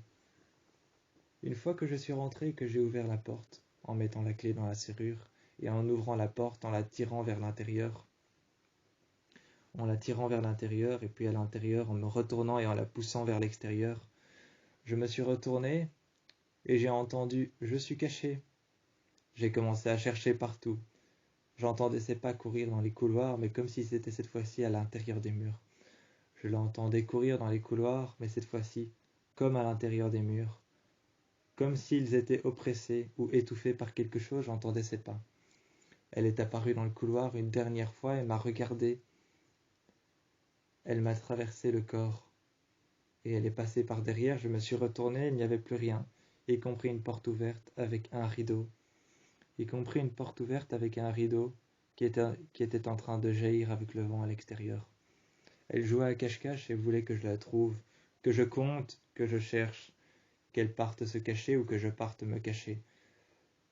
Une fois que je suis rentré et que j'ai ouvert la porte, en mettant la clé dans la serrure, et en ouvrant la porte, en la tirant vers l'intérieur, et puis à l'intérieur, en me retournant et en la poussant vers l'extérieur, je me suis retourné et j'ai entendu « Je suis caché ». J'ai commencé à chercher partout. J'entendais ses pas courir dans les couloirs, mais comme si c'était cette fois-ci à l'intérieur des murs. Je l'entendais courir dans les couloirs, mais cette fois-ci, comme à l'intérieur des murs. Comme s'ils étaient oppressés ou étouffés par quelque chose, j'entendais ses pas. Elle est apparue dans le couloir une dernière fois et m'a regardé. Elle m'a traversé le corps. Et elle est passée par derrière, je me suis retourné, il n'y avait plus rien, y compris une porte ouverte avec un rideau. Qui était en train de jaillir avec le vent à l'extérieur. Elle jouait à cache-cache et voulait que je la trouve, que je compte, que je cherche, qu'elle parte se cacher ou que je parte me cacher.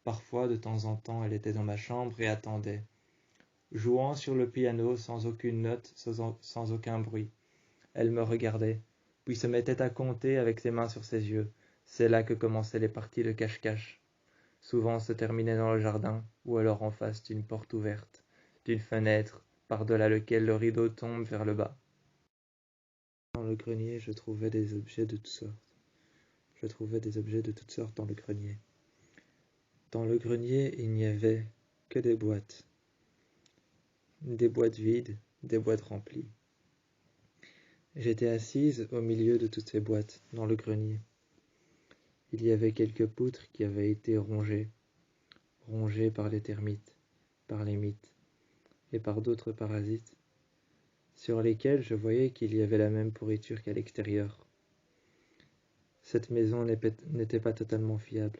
Parfois, de temps en temps, elle était dans ma chambre et attendait. jouant sur le piano sans aucune note, sans aucun bruit. Elle me regardait, puis se mettait à compter avec ses mains sur ses yeux. C'est là que commençaient les parties de cache-cache. Souvent se terminaient dans le jardin, ou alors en face d'une porte ouverte, d'une fenêtre, par-delà lequel le rideau tombe vers le bas. Dans le grenier, je trouvais des objets de toutes sortes. Dans le grenier. Dans le grenier, il n'y avait que des boîtes vides, des boîtes remplies. J'étais assise au milieu de toutes ces boîtes, dans le grenier. Il y avait quelques poutres qui avaient été rongées par les termites, par les mites et par d'autres parasites, sur lesquels je voyais qu'il y avait la même pourriture qu'à l'extérieur. Cette maison n'était pas totalement fiable.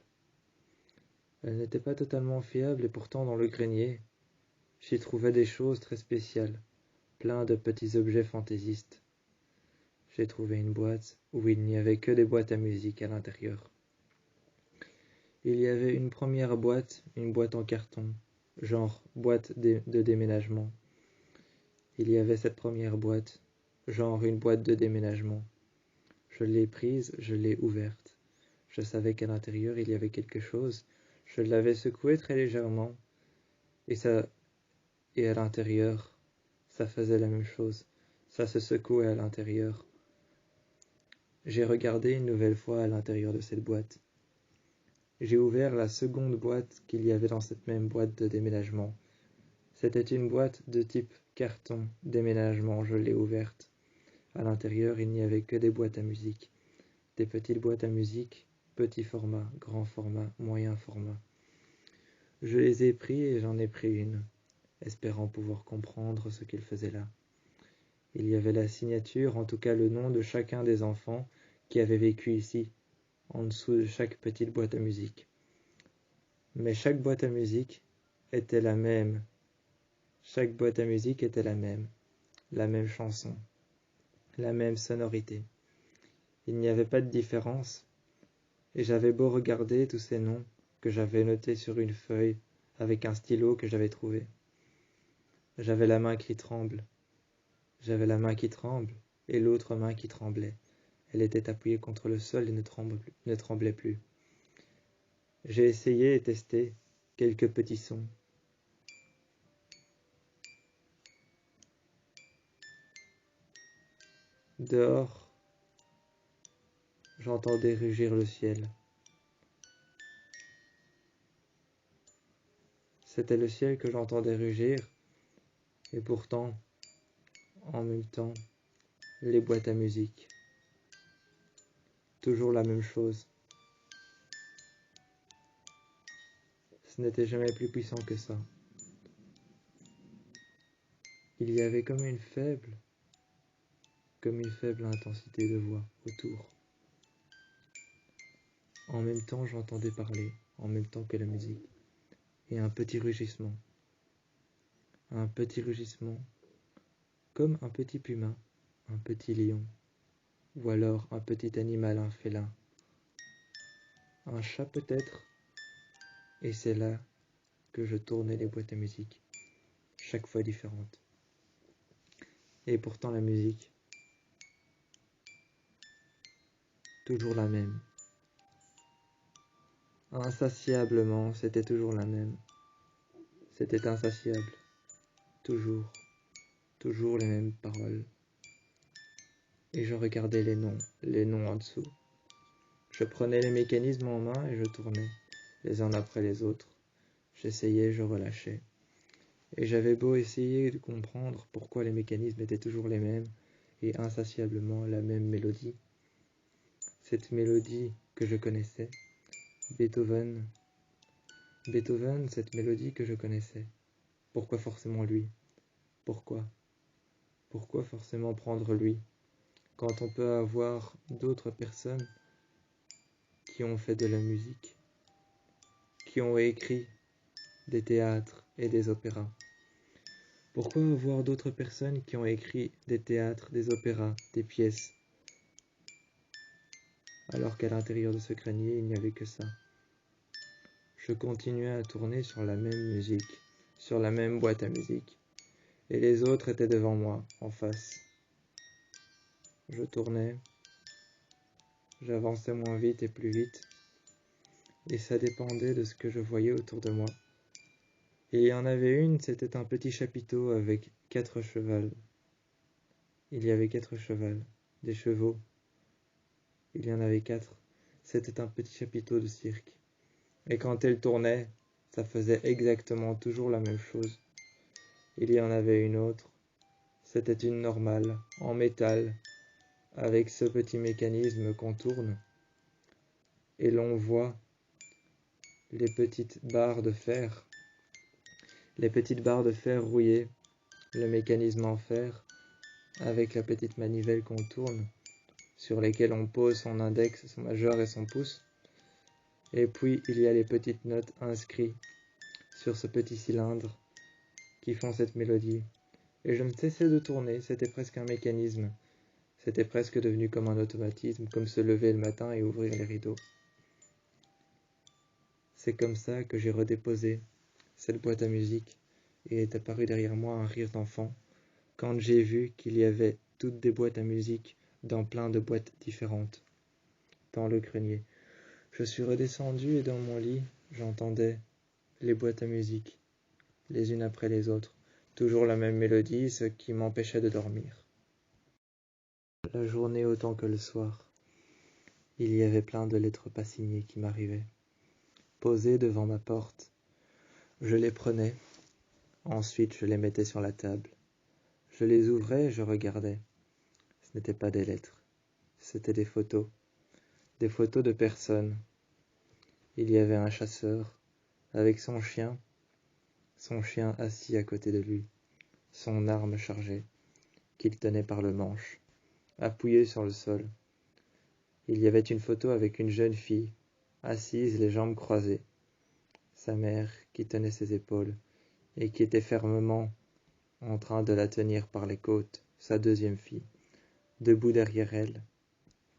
Elle n'était pas totalement fiable et pourtant dans le grenier, j'y trouvais des choses très spéciales, plein de petits objets fantaisistes. J'ai trouvé une boîte où il n'y avait que des boîtes à musique à l'intérieur. Il y avait une première boîte, une boîte en carton, genre boîte de déménagement. Il y avait cette première boîte, genre une boîte de déménagement. Je l'ai prise, je l'ai ouverte. Je savais qu'à l'intérieur il y avait quelque chose. Je l'avais secouée très légèrement, et à l'intérieur, ça faisait la même chose. Ça se secouait à l'intérieur. J'ai regardé une nouvelle fois à l'intérieur de cette boîte. J'ai ouvert la seconde boîte qu'il y avait dans cette même boîte de déménagement. C'était une boîte de type carton déménagement, je l'ai ouverte. À l'intérieur, il n'y avait que des boîtes à musique. Des petites boîtes à musique, petit format, grand format, moyen format. Je les ai pris et j'en ai pris une, espérant pouvoir comprendre ce qu'il faisait là. Il y avait la signature, en tout cas le nom de chacun des enfants qui avaient vécu ici, en dessous de chaque petite boîte à musique. Mais chaque boîte à musique était la même. Chaque boîte à musique était la même chanson, la même sonorité. Il n'y avait pas de différence, et j'avais beau regarder tous ces noms que j'avais notés sur une feuille avec un stylo que j'avais trouvé. J'avais la main qui tremble, et l'autre main qui tremblait. Elle était appuyée contre le sol et ne tremblait plus. J'ai essayé et testé quelques petits sons. Dehors, j'entendais rugir le ciel. C'était le ciel que j'entendais rugir, et pourtant, en même temps, les boîtes à musique. Toujours la même chose. Ce n'était jamais plus puissant que ça. Il y avait comme une faible intensité de voix autour. En même temps, j'entendais parler, en même temps que la musique, et un petit rugissement, comme un petit puma, un petit lion, ou alors un petit animal, un félin, un chat peut-être, et c'est là que je tournais les boîtes à musique, chaque fois différentes. Et pourtant la musique, toujours la même. Insatiablement, c'était toujours la même. C'était insatiable. Toujours les mêmes paroles. Et je regardais les noms en dessous. Je prenais les mécanismes en main et je tournais, les uns après les autres. J'essayais, je relâchais. Et j'avais beau essayer de comprendre pourquoi les mécanismes étaient toujours les mêmes et insatiablement la même mélodie. Cette mélodie que je connaissais. Beethoven, cette mélodie que je connaissais. Pourquoi forcément lui? Pourquoi forcément prendre lui? Quand on peut avoir d'autres personnes qui ont fait de la musique, qui ont écrit des théâtres et des opéras. Pourquoi avoir d'autres personnes qui ont écrit des théâtres, des opéras, des pièces, alors qu'à l'intérieur de ce grenier, il n'y avait que ça. Je continuais à tourner sur la même musique, sur la même boîte à musique, et les autres étaient devant moi, en face. Je tournais, j'avançais moins vite et plus vite, et ça dépendait de ce que je voyais autour de moi. Et il y en avait une, c'était un petit chapiteau avec 4 chevals. Il y avait 4 chevals, des chevaux. Il y en avait 4. C'était un petit chapiteau de cirque. Et quand elle tournait, ça faisait exactement toujours la même chose. Il y en avait une autre. C'était une normale, en métal, avec ce petit mécanisme qu'on tourne. Et l'on voit les petites barres de fer. Les petites barres de fer rouillées, le mécanisme en fer, avec la petite manivelle qu'on tourne, sur lesquelles on pose son index, son majeur et son pouce. Et puis il y a les petites notes inscrites sur ce petit cylindre qui font cette mélodie. Et je ne cessais de tourner, c'était presque un mécanisme. C'était presque devenu comme un automatisme, comme se lever le matin et ouvrir les rideaux. C'est comme ça que j'ai redéposé cette boîte à musique et est apparu derrière moi un rire d'enfant quand j'ai vu qu'il y avait toutes des boîtes à musique dans plein de boîtes différentes dans le grenier. Je suis redescendu et dans mon lit, j'entendais les boîtes à musique, les unes après les autres, toujours la même mélodie, ce qui m'empêchait de dormir. La journée autant que le soir, il y avait plein de lettres pas signées qui m'arrivaient, posées devant ma porte. Je les prenais, ensuite je les mettais sur la table. Je les ouvrais et je regardais. Ce n'étaient pas des lettres, c'étaient des photos de personnes. Il y avait un chasseur avec son chien assis à côté de lui, son arme chargée, qu'il tenait par le manche, appuyé sur le sol. Il y avait une photo avec une jeune fille, assise les jambes croisées, sa mère qui tenait ses épaules et qui était fermement en train de la tenir par les côtes, sa deuxième fille. Debout derrière elle,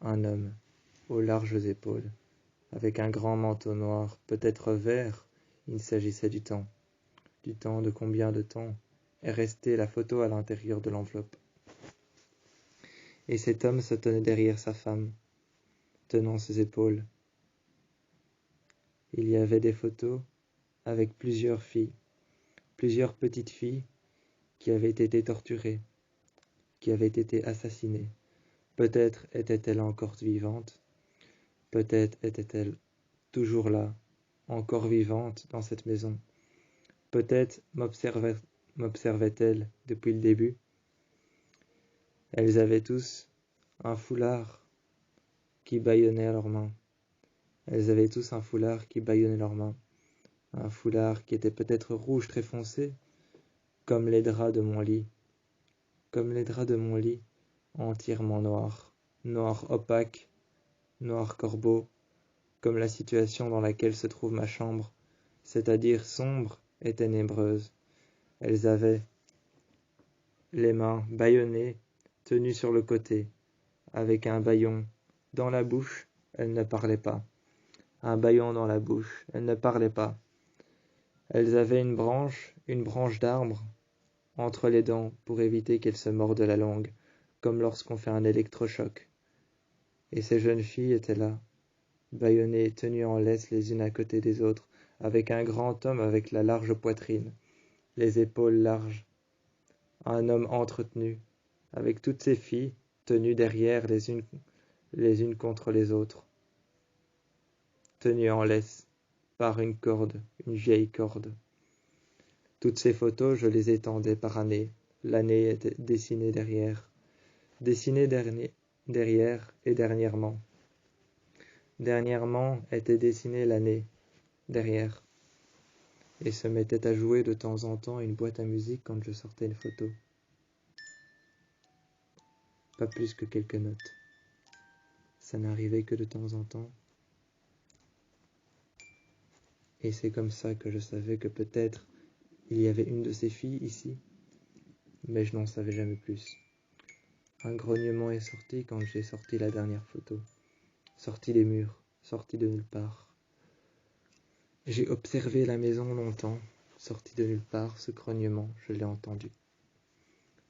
un homme aux larges épaules, avec un grand manteau noir, peut-être vert. Il s'agissait du temps. Du temps de combien de temps est restée la photo à l'intérieur de l'enveloppe. Et cet homme se tenait derrière sa femme, tenant ses épaules. Il y avait des photos avec plusieurs filles, plusieurs petites filles qui avaient été torturées, qui avaient été assassinées. Peut-être étaient-elles encore vivantes, peut-être étaient-elles toujours là, encore vivantes dans cette maison. Peut-être m'observaient-elles depuis le début. Elles avaient tous un foulard qui bâillonnait à leurs mains. Elles avaient tous un foulard qui bâillonnait leurs mains. Un foulard qui était peut-être rouge très foncé, comme les draps de mon lit. Comme les draps de mon lit, entièrement noirs, noir opaque, noir corbeau, comme la situation dans laquelle se trouve ma chambre, c'est-à-dire sombre et ténébreuse. Elles avaient les mains bâillonnées, tenues sur le côté, avec un bâillon dans la bouche. Elles ne parlaient pas. Un bâillon dans la bouche. Elles ne parlaient pas. Elles avaient une branche d'arbre, entre les dents pour éviter qu'elles se mordent la langue, comme lorsqu'on fait un électrochoc. Et ces jeunes filles étaient là, bâillonnées, tenues en laisse les unes à côté des autres, avec un grand homme avec la large poitrine, les épaules larges. Un homme entretenu, avec toutes ces filles tenues derrière les unes contre les autres, tenues en laisse par une corde, une vieille corde. Toutes ces photos, je les étendais par année. L'année était dessinée derrière et dernièrement. Dernièrement était dessinée l'année derrière, et se mettait à jouer de temps en temps une boîte à musique quand je sortais une photo. Pas plus que quelques notes. Ça n'arrivait que de temps en temps. Et c'est comme ça que je savais que peut-être il y avait une de ces filles ici, mais je n'en savais jamais plus. Un grognement est sorti quand j'ai sorti la dernière photo, sorti des murs, sorti de nulle part. J'ai observé la maison longtemps, sorti de nulle part, ce grognement, je l'ai entendu.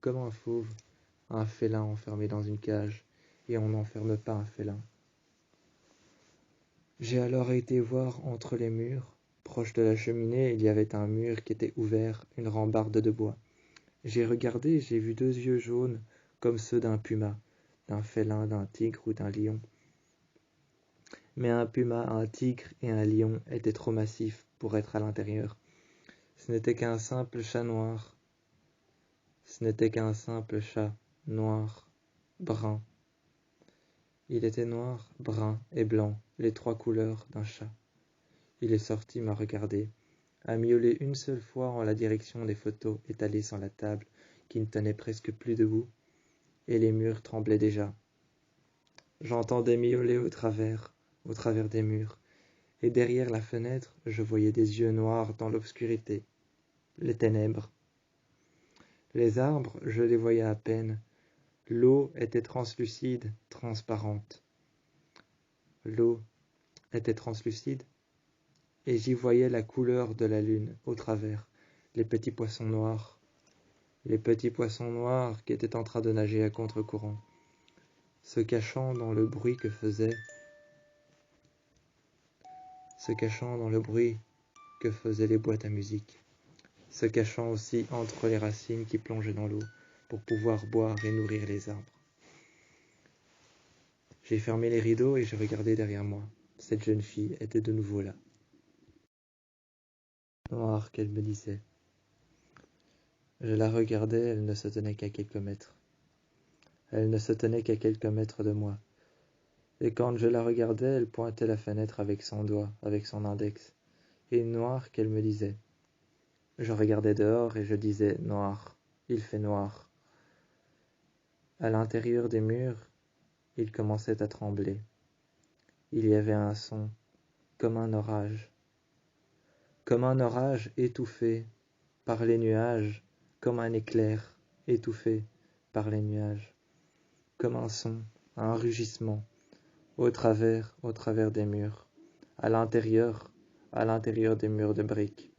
Comme un fauve, un félin enfermé dans une cage, et on n'enferme pas un félin. J'ai alors été voir entre les murs. Proche de la cheminée, il y avait un mur qui était ouvert, une rambarde de bois. J'ai regardé et j'ai vu 2 yeux jaunes, comme ceux d'un puma, d'un félin, d'un tigre ou d'un lion. Mais un puma, un tigre et un lion étaient trop massifs pour être à l'intérieur. Ce n'était qu'un simple chat noir. Ce n'était qu'un simple chat noir, brun. Il était noir, brun et blanc, les 3 couleurs d'un chat. Il est sorti, m'a regardé, a miaulé une seule fois en la direction des photos étalées sur la table, qui ne tenaient presque plus debout, et les murs tremblaient déjà. J'entendais miauler au travers des murs, et derrière la fenêtre, je voyais des yeux noirs dans l'obscurité, les ténèbres. Les arbres, je les voyais à peine. L'eau était translucide, transparente. L'eau était translucide, et j'y voyais la couleur de la lune au travers, les petits poissons noirs qui étaient en train de nager à contre-courant, se cachant dans le bruit que faisaient les boîtes à musique, se cachant aussi entre les racines qui plongeaient dans l'eau pour pouvoir boire et nourrir les arbres. J'ai fermé les rideaux et j'ai regardé derrière moi. Cette jeune fille était de nouveau là. Noire, qu'elle me disait. Je la regardais, elle ne se tenait qu'à quelques mètres. Elle ne se tenait qu'à quelques mètres de moi. Et quand je la regardais, elle pointait la fenêtre avec son doigt, avec son index. Et noir, qu'elle me disait. Je regardais dehors et je disais noir, il fait noir. À l'intérieur des murs, il commençait à trembler. Il y avait un son, comme un orage étouffé par les nuages, comme un éclair étouffé par les nuages, comme un son, un rugissement, au travers des murs, à l'intérieur des murs de briques,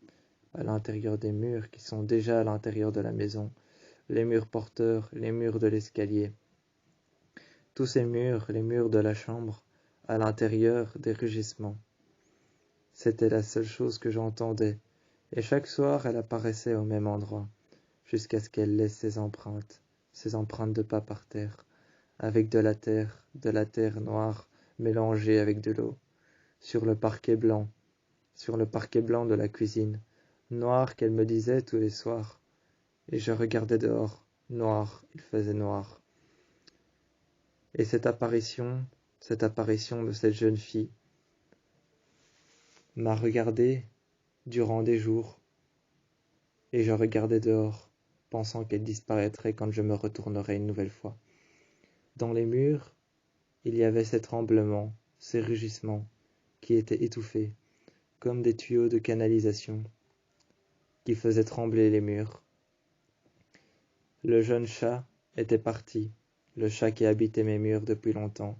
à l'intérieur des murs qui sont déjà à l'intérieur de la maison, les murs porteurs, les murs de l'escalier, tous ces murs, les murs de la chambre, à l'intérieur des rugissements. C'était la seule chose que j'entendais, et chaque soir elle apparaissait au même endroit, jusqu'à ce qu'elle laisse ses empreintes de pas par terre, avec de la terre noire mélangée avec de l'eau, sur le parquet blanc de la cuisine, noir qu'elle me disait tous les soirs, et je regardais dehors, noir, il faisait noir. Et cette apparition de cette jeune fille, m'a regardé durant des jours, et je regardais dehors, pensant qu'elle disparaîtrait quand je me retournerais une nouvelle fois. Dans les murs, il y avait ces tremblements, ces rugissements, qui étaient étouffés, comme des tuyaux de canalisation, qui faisaient trembler les murs. Le jeune chat était parti, le chat qui habitait mes murs depuis longtemps.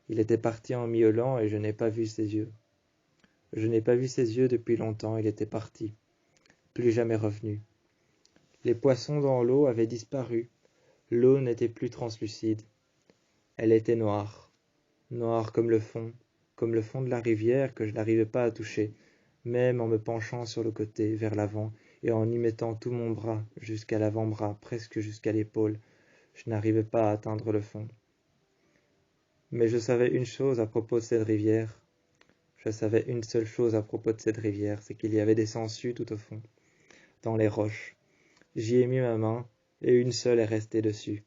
Il était parti en miaulant et je n'ai pas vu ses yeux. Je n'ai pas vu ses yeux depuis longtemps, il était parti, plus jamais revenu. Les poissons dans l'eau avaient disparu, l'eau n'était plus translucide. Elle était noire, noire comme le fond de la rivière que je n'arrivais pas à toucher, même en me penchant sur le côté, vers l'avant, et en y mettant tout mon bras, jusqu'à l'avant-bras, presque jusqu'à l'épaule, je n'arrivais pas à atteindre le fond. Mais je savais une chose à propos de cette rivière. Je savais une seule chose à propos de cette rivière, c'est qu'il y avait des sangsues tout au fond, dans les roches. J'y ai mis ma main, et une seule est restée dessus.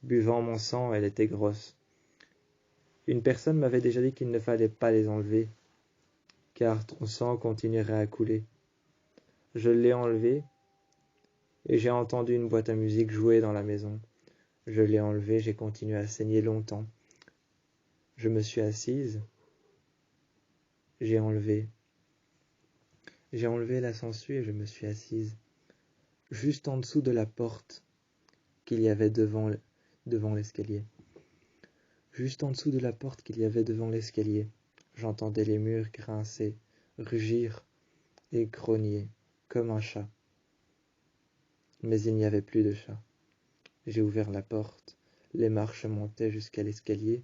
Buvant mon sang, elle était grosse. Une personne m'avait déjà dit qu'il ne fallait pas les enlever, car ton sang continuerait à couler. Je l'ai enlevé, et j'ai entendu une boîte à musique jouer dans la maison. Je l'ai enlevé, j'ai continué à saigner longtemps. Je me suis assise, j'ai enlevé la sangsue et je me suis assise, juste en dessous de la porte qu'il y avait devant l'escalier. Juste en dessous de la porte qu'il y avait devant l'escalier, j'entendais les murs grincer, rugir et grogner. comme un chat. Mais il n'y avait plus de chat. J'ai ouvert la porte, les marches montaient jusqu'à l'escalier,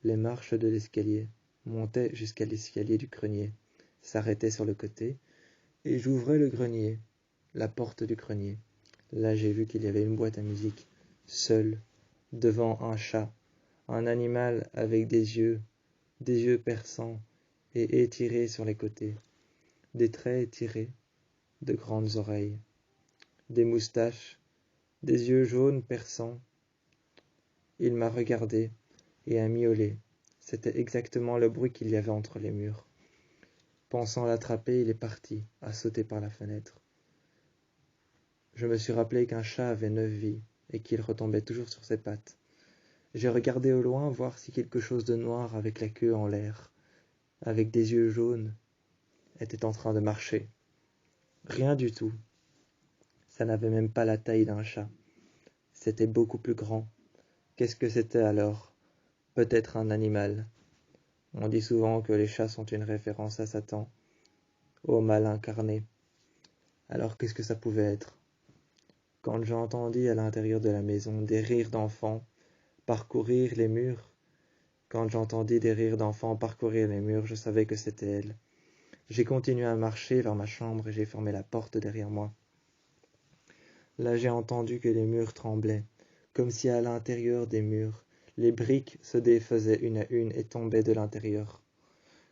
les marches de l'escalier montaient jusqu'à l'escalier du grenier, s'arrêtaient sur le côté, et j'ouvrais le grenier, la porte du grenier. Là j'ai vu qu'il y avait une boîte à musique, seule, devant un chat, un animal avec des yeux perçants et étirés sur les côtés, des traits étirés, de grandes oreilles, des moustaches, des yeux jaunes perçants. Il m'a regardé et a miaulé. C'était exactement le bruit qu'il y avait entre les murs. Pensant l'attraper, il est parti, a sauté par la fenêtre. Je me suis rappelé qu'un chat avait 9 vies et qu'il retombait toujours sur ses pattes. J'ai regardé au loin voir si quelque chose de noir avec la queue en l'air, avec des yeux jaunes, était en train de marcher. Rien du tout. Ça n'avait même pas la taille d'un chat. C'était beaucoup plus grand. Qu'est-ce que c'était alors? Peut-être un animal. On dit souvent que les chats sont une référence à Satan, au mal incarné. Alors qu'est-ce que ça pouvait être? Quand j'entendis à l'intérieur de la maison des rires d'enfants parcourir les murs, quand j'entendis des rires d'enfants parcourir les murs, je savais que c'était elle. J'ai continué à marcher vers ma chambre et j'ai fermé la porte derrière moi. Là j'ai entendu que les murs tremblaient, comme si à l'intérieur des murs, les briques se défaisaient une à une et tombaient de l'intérieur,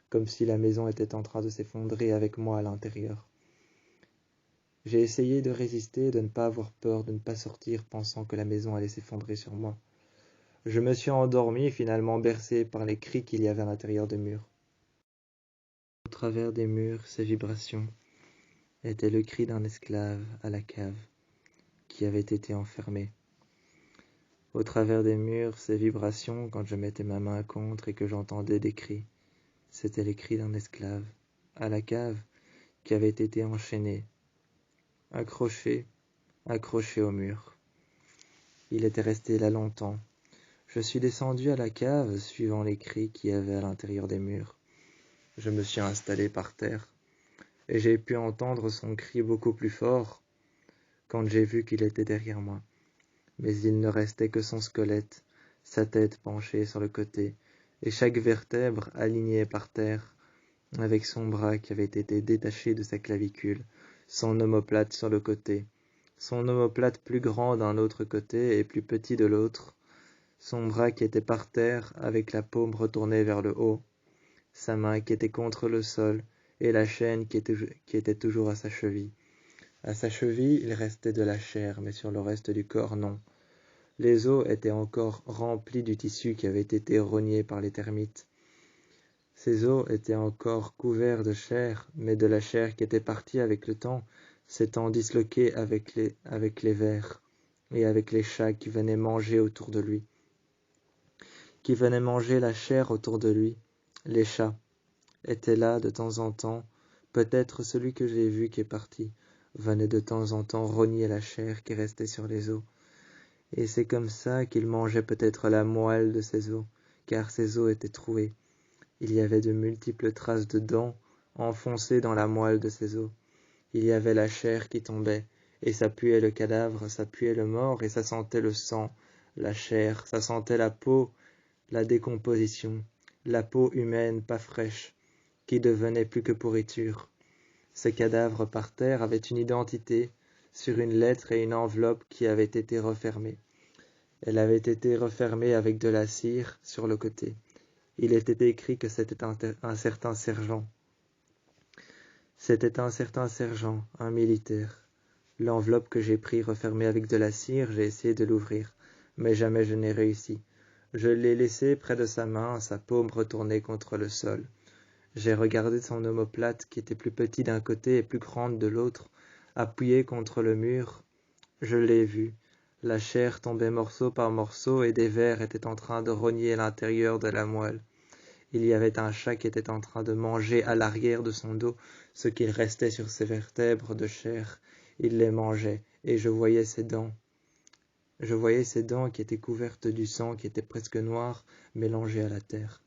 comme si la maison était en train de s'effondrer avec moi à l'intérieur. J'ai essayé de résister, de ne pas avoir peur, de ne pas sortir pensant que la maison allait s'effondrer sur moi. Je me suis endormi, finalement bercé par les cris qu'il y avait à l'intérieur des murs. Au travers des murs, ces vibrations étaient le cri d'un esclave à la cave qui avait été enfermé. Au travers des murs, ces vibrations, quand je mettais ma main contre et que j'entendais des cris, c'étaient les cris d'un esclave à la cave qui avait été enchaîné, accroché au mur. Il était resté là longtemps. Je suis descendu à la cave, suivant les cris qu'il y avait à l'intérieur des murs. Je me suis installé par terre, et j'ai pu entendre son cri beaucoup plus fort quand j'ai vu qu'il était derrière moi. Mais il ne restait que son squelette, sa tête penchée sur le côté, et chaque vertèbre alignée par terre, avec son bras qui avait été détaché de sa clavicule, son omoplate sur le côté, son omoplate plus grand d'un autre côté et plus petit de l'autre, son bras qui était par terre avec la paume retournée vers le haut, sa main qui était contre le sol et la chaîne qui était toujours à sa cheville. À sa cheville, il restait de la chair, mais sur le reste du corps, non. Les os étaient encore remplis du tissu qui avait été rogné par les termites. Ses os étaient encore couverts de chair, mais de la chair qui était partie avec le temps, s'étant disloquée avec les vers et avec les chats qui venaient manger autour de lui. Qui venaient manger la chair autour de lui. Les chats étaient là de temps en temps. Peut-être celui que j'ai vu qui est parti venait de temps en temps rogner la chair qui restait sur les os. Et c'est comme ça qu'il mangeait peut-être la moelle de ses os, car ses os étaient troués. Il y avait de multiples traces de dents enfoncées dans la moelle de ses os. Il y avait la chair qui tombait, et ça puait le cadavre, ça puait le mort, et ça sentait le sang, la chair, ça sentait la peau, la décomposition, la peau humaine pas fraîche, qui devenait plus que pourriture. Ce cadavre par terre avait une identité sur une lettre et une enveloppe qui avaient été refermées. Elle avait été refermée avec de la cire sur le côté. Il était écrit que c'était un certain sergent. C'était un certain sergent, un militaire. L'enveloppe que j'ai pris refermée avec de la cire, j'ai essayé de l'ouvrir, mais jamais je n'ai réussi. Je l'ai laissé près de sa main, sa paume retournée contre le sol. J'ai regardé son omoplate qui était plus petit d'un côté et plus grande de l'autre, appuyée contre le mur. Je l'ai vu. La chair tombait morceau par morceau et des vers étaient en train de rogner l'intérieur de la moelle. Il y avait un chat qui était en train de manger à l'arrière de son dos ce qu'il restait sur ses vertèbres de chair. Il les mangeait, et je voyais ses dents. Je voyais ses dents qui étaient couvertes du sang qui était presque noir, mélangé à la terre.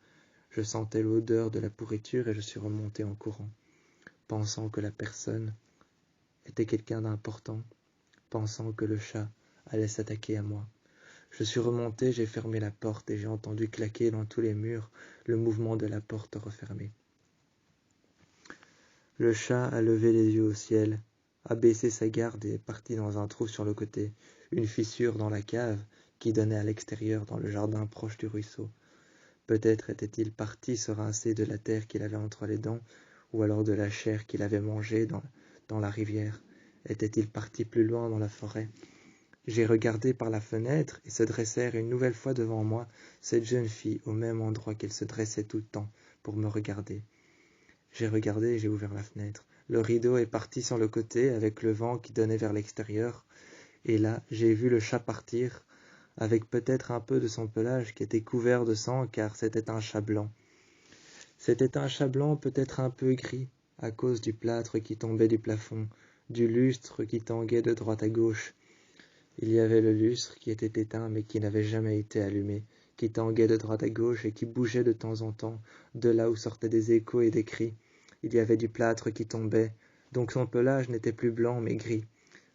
Je sentais l'odeur de la pourriture et je suis remonté en courant, pensant que la personne était quelqu'un d'important, pensant que le chat allait s'attaquer à moi. Je suis remonté, j'ai fermé la porte et j'ai entendu claquer dans tous les murs le mouvement de la porte refermée. Le chat a levé les yeux au ciel, a baissé sa garde et est parti dans un trou sur le côté, une fissure dans la cave qui donnait à l'extérieur dans le jardin proche du ruisseau. Peut-être était-il parti se rincer de la terre qu'il avait entre les dents, ou alors de la chair qu'il avait mangée dans la rivière. Était-il parti plus loin dans la forêt? J'ai regardé par la fenêtre et se dressèrent une nouvelle fois devant moi cette jeune fille au même endroit qu'elle se dressait tout le temps pour me regarder. J'ai regardé et j'ai ouvert la fenêtre. Le rideau est parti sur le côté avec le vent qui donnait vers l'extérieur. Et là, j'ai vu le chat partir avec peut-être un peu de son pelage qui était couvert de sang car c'était un chat blanc. C'était un chat blanc peut-être un peu gris à cause du plâtre qui tombait du plafond, du lustre qui tanguait de droite à gauche. Il y avait le lustre qui était éteint mais qui n'avait jamais été allumé, qui tanguait de droite à gauche et qui bougeait de temps en temps, de là où sortaient des échos et des cris. Il y avait du plâtre qui tombait, donc son pelage n'était plus blanc mais gris.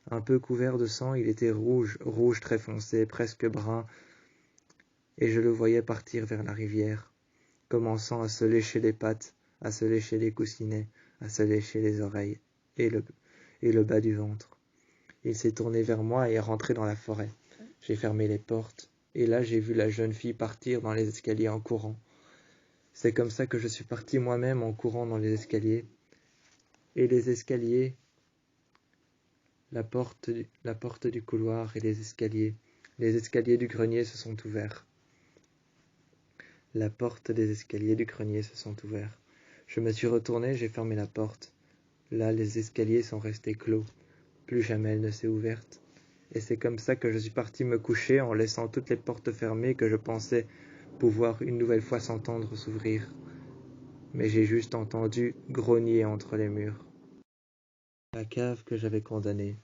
Un peu couvert de sang, il était rouge, rouge très foncé, presque brun, et je le voyais partir vers la rivière, commençant à se lécher les pattes, à se lécher les coussinets, à se lécher les oreilles et le bas du ventre. Il s'est tourné vers moi et est rentré dans la forêt. J'ai fermé les portes, et là j'ai vu la jeune fille partir dans les escaliers en courant. C'est comme ça que je suis parti moi-même en courant dans les escaliers. Et les escaliers, la porte du couloir et les escaliers du grenier se sont ouverts. La porte des escaliers du grenier se sont ouverts. Je me suis retourné, j'ai fermé la porte. Là, les escaliers sont restés clos. Plus jamais elle ne s'est ouverte. Et c'est comme ça que je suis parti me coucher en laissant toutes les portes fermées que je pensais pouvoir une nouvelle fois s'entendre s'ouvrir. Mais j'ai juste entendu grogner entre les murs. La cave que j'avais condamnée.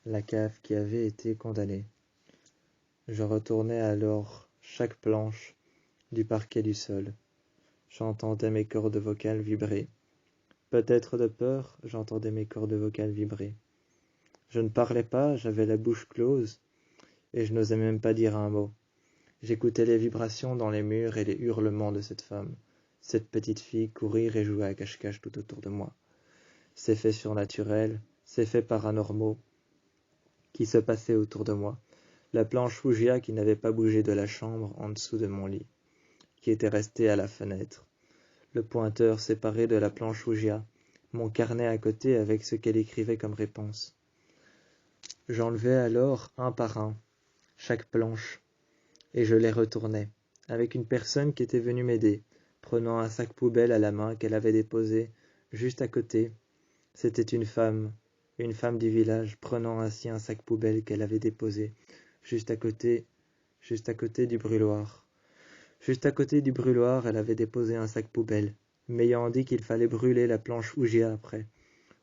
La cave qui avait été condamnée. Je retournais alors chaque planche du parquet du sol. J'entendais mes cordes vocales vibrer. Peut-être de peur, j'entendais mes cordes vocales vibrer. Je ne parlais pas, j'avais la bouche close, et je n'osais même pas dire un mot. J'écoutais les vibrations dans les murs et les hurlements de cette femme, cette petite fille courir et jouer à cache-cache tout autour de moi. Ces faits surnaturels, ces faits paranormaux qui se passaient autour de moi. La planche Ouija qui n'avait pas bougé de la chambre en dessous de mon lit, qui était restée à la fenêtre. Le pointeur séparé de la planche Ouija, mon carnet à côté avec ce qu'elle écrivait comme réponse. J'enlevais alors, un par un, chaque planche, et je les retournais, avec une personne qui était venue m'aider, prenant un sac poubelle à la main qu'elle avait déposé juste à côté. C'était une femme du village, prenant ainsi un sac poubelle qu'elle avait déposé juste à côté du brûloir. Juste à côté du brûloir, elle avait déposé un sac poubelle, m'ayant dit qu'il fallait brûler la planche Ouija après.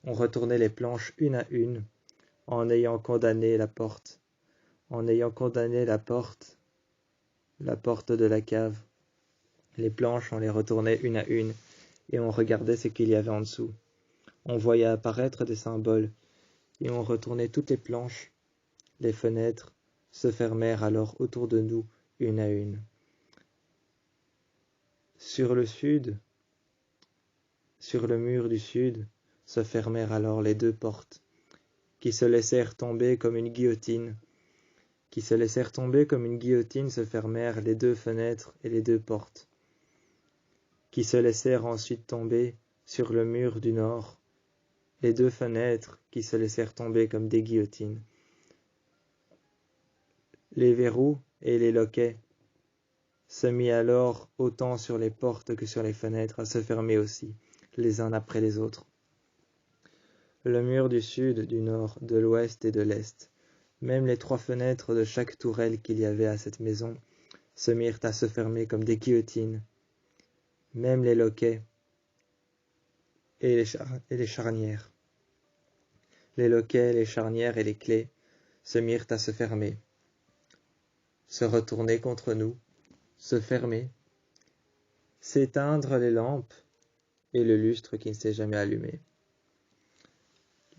On retournait les planches une à une, en ayant condamné la porte de la cave. Les planches, on les retournait une à une, et on regardait ce qu'il y avait en dessous. On voyait apparaître des symboles, et on retournait toutes les planches. Les fenêtres se fermèrent alors autour de nous, une à une. Sur le mur du sud, se fermèrent alors les deux portes, qui se laissèrent tomber comme une guillotine. Se fermèrent les deux fenêtres et les deux portes, qui se laissèrent ensuite tomber sur le mur du nord, les deux fenêtres qui se laissèrent tomber comme des guillotines. Les verrous et les loquets se mit alors autant sur les portes que sur les fenêtres à se fermer aussi, les uns après les autres. Le mur du sud, du nord, de l'ouest et de l'est, même les trois fenêtres de chaque tourelle qu'il y avait à cette maison, se mirent à se fermer comme des guillotines. Même les loquets et les charnières. Les loquets, les charnières et les clés se mirent à se fermer, se retourner contre nous, se fermer, s'éteindre les lampes et le lustre qui ne s'est jamais allumé.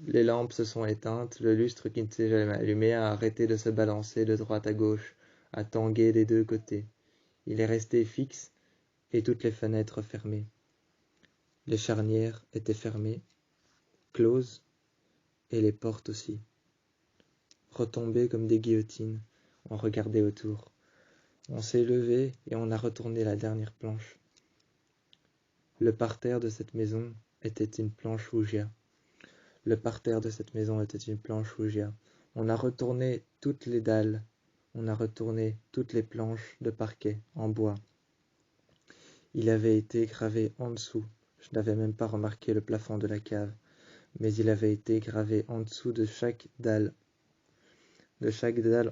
Les lampes se sont éteintes, le lustre qui ne s'est jamais allumé a arrêté de se balancer de droite à gauche, à tanguer des deux côtés. Il est resté fixe et toutes les fenêtres fermées. Les charnières étaient fermées, closes, et les portes aussi. Retombées comme des guillotines, on regardait autour. On s'est levé et on a retourné la dernière planche. Le parterre de cette maison était une planche Ouija. Le parterre de cette maison était une planche Ouija. On a retourné toutes les dalles, on a retourné toutes les planches de parquet en bois. Il avait été gravé en dessous. Je n'avais même pas remarqué le plafond de la cave, mais il avait été gravé en dessous de chaque dalle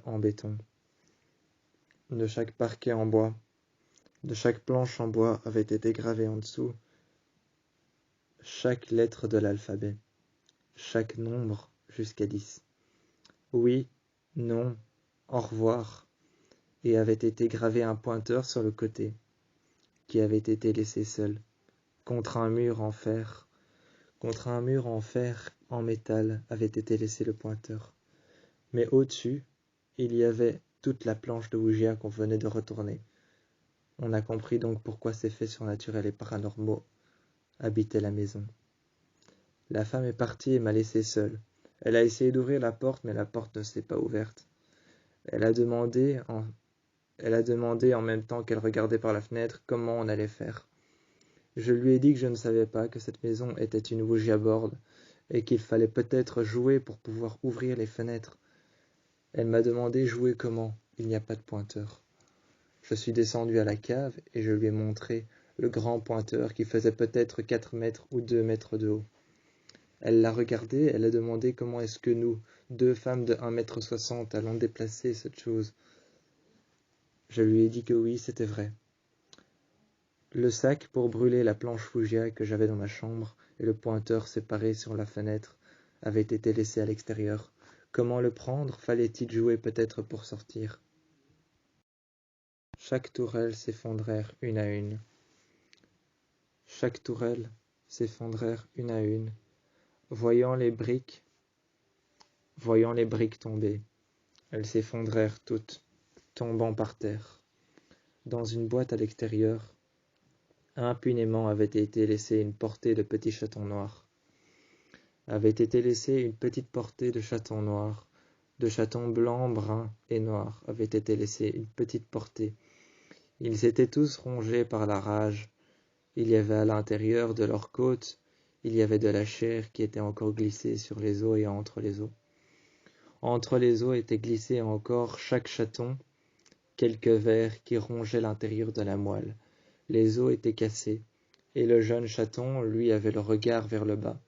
en béton, de chaque parquet en bois, de chaque planche en bois avait été gravé en dessous chaque lettre de l'alphabet, chaque nombre jusqu'à 10. Oui, non, au revoir, et avait été gravé un pointeur sur le côté, qui avait été laissé seul, contre un mur en fer. Contre un mur en fer, en métal, avait été laissé le pointeur. Mais au-dessus, il y avait toute la planche de Ouija qu'on venait de retourner. On a compris donc pourquoi ces faits surnaturels et paranormaux habitaient la maison. La femme est partie et m'a laissé seul. Elle a essayé d'ouvrir la porte, mais la porte ne s'est pas ouverte. Elle a demandé en même temps qu'elle regardait par la fenêtre comment on allait faire. Je lui ai dit que je ne savais pas, que cette maison était une Ouija board et qu'il fallait peut-être jouer pour pouvoir ouvrir les fenêtres. Elle m'a demandé jouer comment, il n'y a pas de pointeur. Je suis descendu à la cave et je lui ai montré le grand pointeur qui faisait peut-être 4 mètres ou 2 mètres de haut. Elle l'a regardé, elle a demandé comment est-ce que nous, deux femmes de 1,60 m, allons déplacer cette chose. Je lui ai dit que oui, c'était vrai. Le sac pour brûler la planche Ouija que j'avais dans ma chambre et le pointeur séparé sur la fenêtre avaient été laissés à l'extérieur. Comment le prendre? Fallait-il jouer peut-être pour sortir? Chaque tourelle s'effondrèrent une à une. Chaque tourelle s'effondrèrent une à une, voyant les briques tomber. Elles s'effondrèrent toutes, tombant par terre. Dans une boîte à l'extérieur, impunément avait été laissée une portée de petits chatons noirs. Avait été laissée une petite portée de chatons noirs, de chatons blancs, bruns et noirs, avait été laissée une petite portée. Ils étaient tous rongés par la rage. Il y avait à l'intérieur de leurs côtes, il y avait de la chair qui était encore glissée sur les os et entre les os. Entre les os était glissé encore chaque chaton, quelques vers qui rongeaient l'intérieur de la moelle. Les os étaient cassés, et le jeune chaton, lui, avait le regard vers le bas.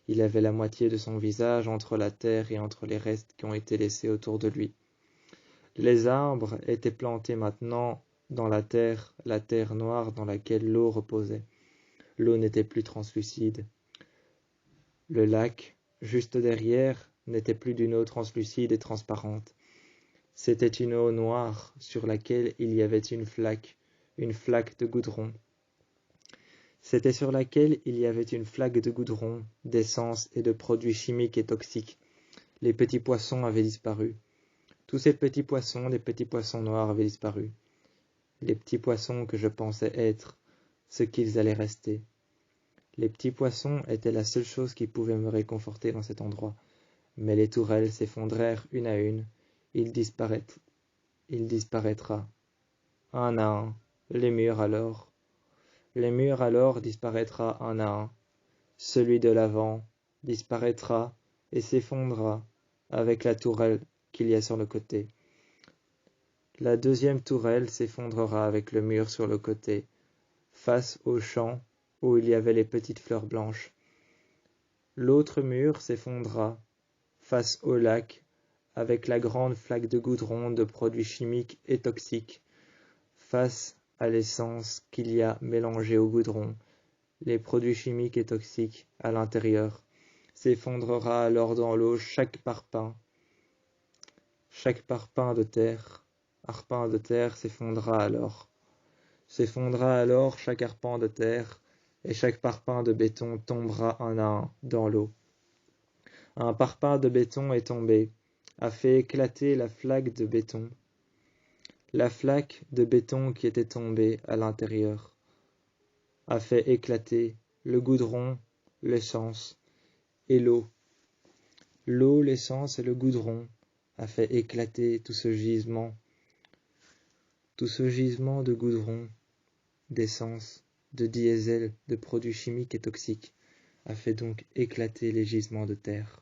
Il avait la moitié de son visage entre la terre et entre les restes qui ont été laissés autour de lui. Les arbres étaient plantés maintenant dans la terre noire dans laquelle l'eau reposait. L'eau n'était plus translucide. Le lac, juste derrière, n'était plus d'une eau translucide et transparente. C'était une eau noire sur laquelle il y avait une flaque de goudron. C'était sur laquelle il y avait une flaque de goudron, d'essence et de produits chimiques et toxiques. Les petits poissons avaient disparu. Tous ces petits poissons, les petits poissons noirs avaient disparu. Les petits poissons que je pensais être ce qu'ils allaient rester. Les petits poissons étaient la seule chose qui pouvait me réconforter dans cet endroit. Mais les tourelles s'effondrèrent une à une. Il disparaîtra. Un à un. Les murs alors disparaîtra un à un. Celui de l'avant disparaîtra et s'effondrera avec la tourelle qu'il y a sur le côté. La deuxième tourelle s'effondrera avec le mur sur le côté, face au champ où il y avait les petites fleurs blanches. L'autre mur s'effondrera face au lac avec la grande flaque de goudron de produits chimiques et toxiques, face à l'essence qu'il y a mélangée au goudron. Les produits chimiques et toxiques à l'intérieur. S'effondrera alors dans l'eau chaque parpaing de terre s'effondra alors. S'effondra alors chaque arpent de terre, et chaque parpaing de béton tombera un à un dans l'eau. Un parpaing de béton est tombé, a fait éclater la flaque de béton. La flaque de béton qui était tombée à l'intérieur a fait éclater le goudron, l'essence et l'eau. L'eau, l'essence et le goudron a fait éclater tout ce gisement de goudron, d'essence, de diesel, de produits chimiques et toxiques, a fait donc éclater les gisements de terre.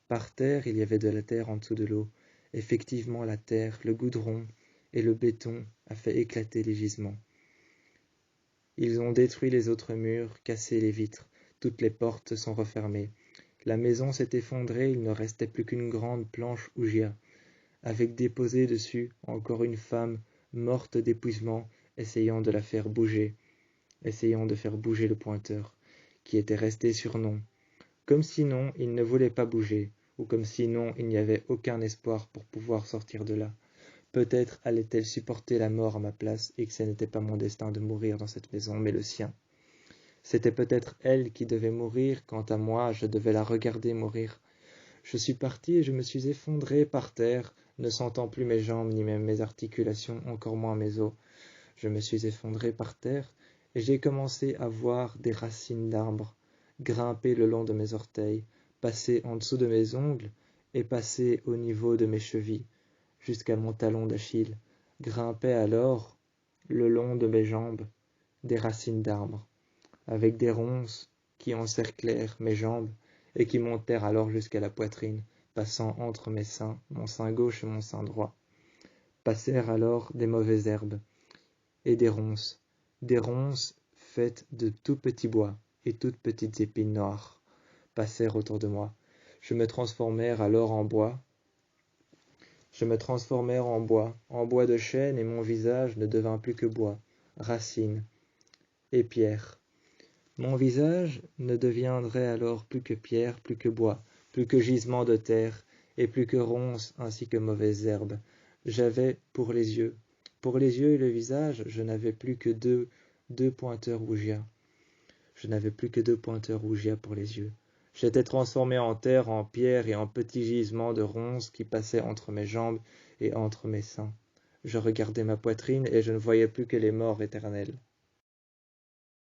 Par terre, il y avait de la terre en dessous de l'eau. Effectivement, la terre, le goudron et le béton a fait éclater les gisements. Ils ont détruit les autres murs, cassé les vitres, toutes les portes se sont refermées. La maison s'est effondrée, il ne restait plus qu'une grande planche ouglia, avec déposé dessus encore une femme morte d'épuisement, essayant de faire bouger le pointeur, qui était resté sur non, comme sinon il ne voulait pas bouger, ou comme sinon il n'y avait aucun espoir pour pouvoir sortir de là. Peut-être allait-elle supporter la mort à ma place, et que ce n'était pas mon destin de mourir dans cette maison, mais le sien. C'était peut-être elle qui devait mourir, quant à moi, je devais la regarder mourir. Je suis parti et je me suis effondré par terre, ne sentant plus mes jambes ni même mes articulations, encore moins mes os. Je me suis effondré par terre et j'ai commencé à voir des racines d'arbres grimper le long de mes orteils, passer en dessous de mes ongles et passer au niveau de mes chevilles, jusqu'à mon talon d'Achille. Grimpaient alors, le long de mes jambes, des racines d'arbres, avec des ronces qui encerclèrent mes jambes et qui montèrent alors jusqu'à la poitrine, passant entre mes seins, mon sein gauche et mon sein droit. Passèrent alors des mauvaises herbes et des ronces faites de tout petits bois et toutes petites épines noires, passèrent autour de moi. Je me transformèrent alors en bois, en bois de chêne, et mon visage ne devint plus que bois, racines et pierre. Mon visage ne deviendrait alors plus que pierre, plus que bois, plus que gisement de terre, et plus que ronces ainsi que mauvaises herbes. J'avais pour les yeux et le visage, je n'avais plus que deux pointeurs Ouija. Je n'avais plus que 2 pointeurs Ouija pour les yeux. J'étais transformé en terre, en pierre et en petits gisements de ronces qui passaient entre mes jambes et entre mes seins. Je regardais ma poitrine et je ne voyais plus que les morts éternels.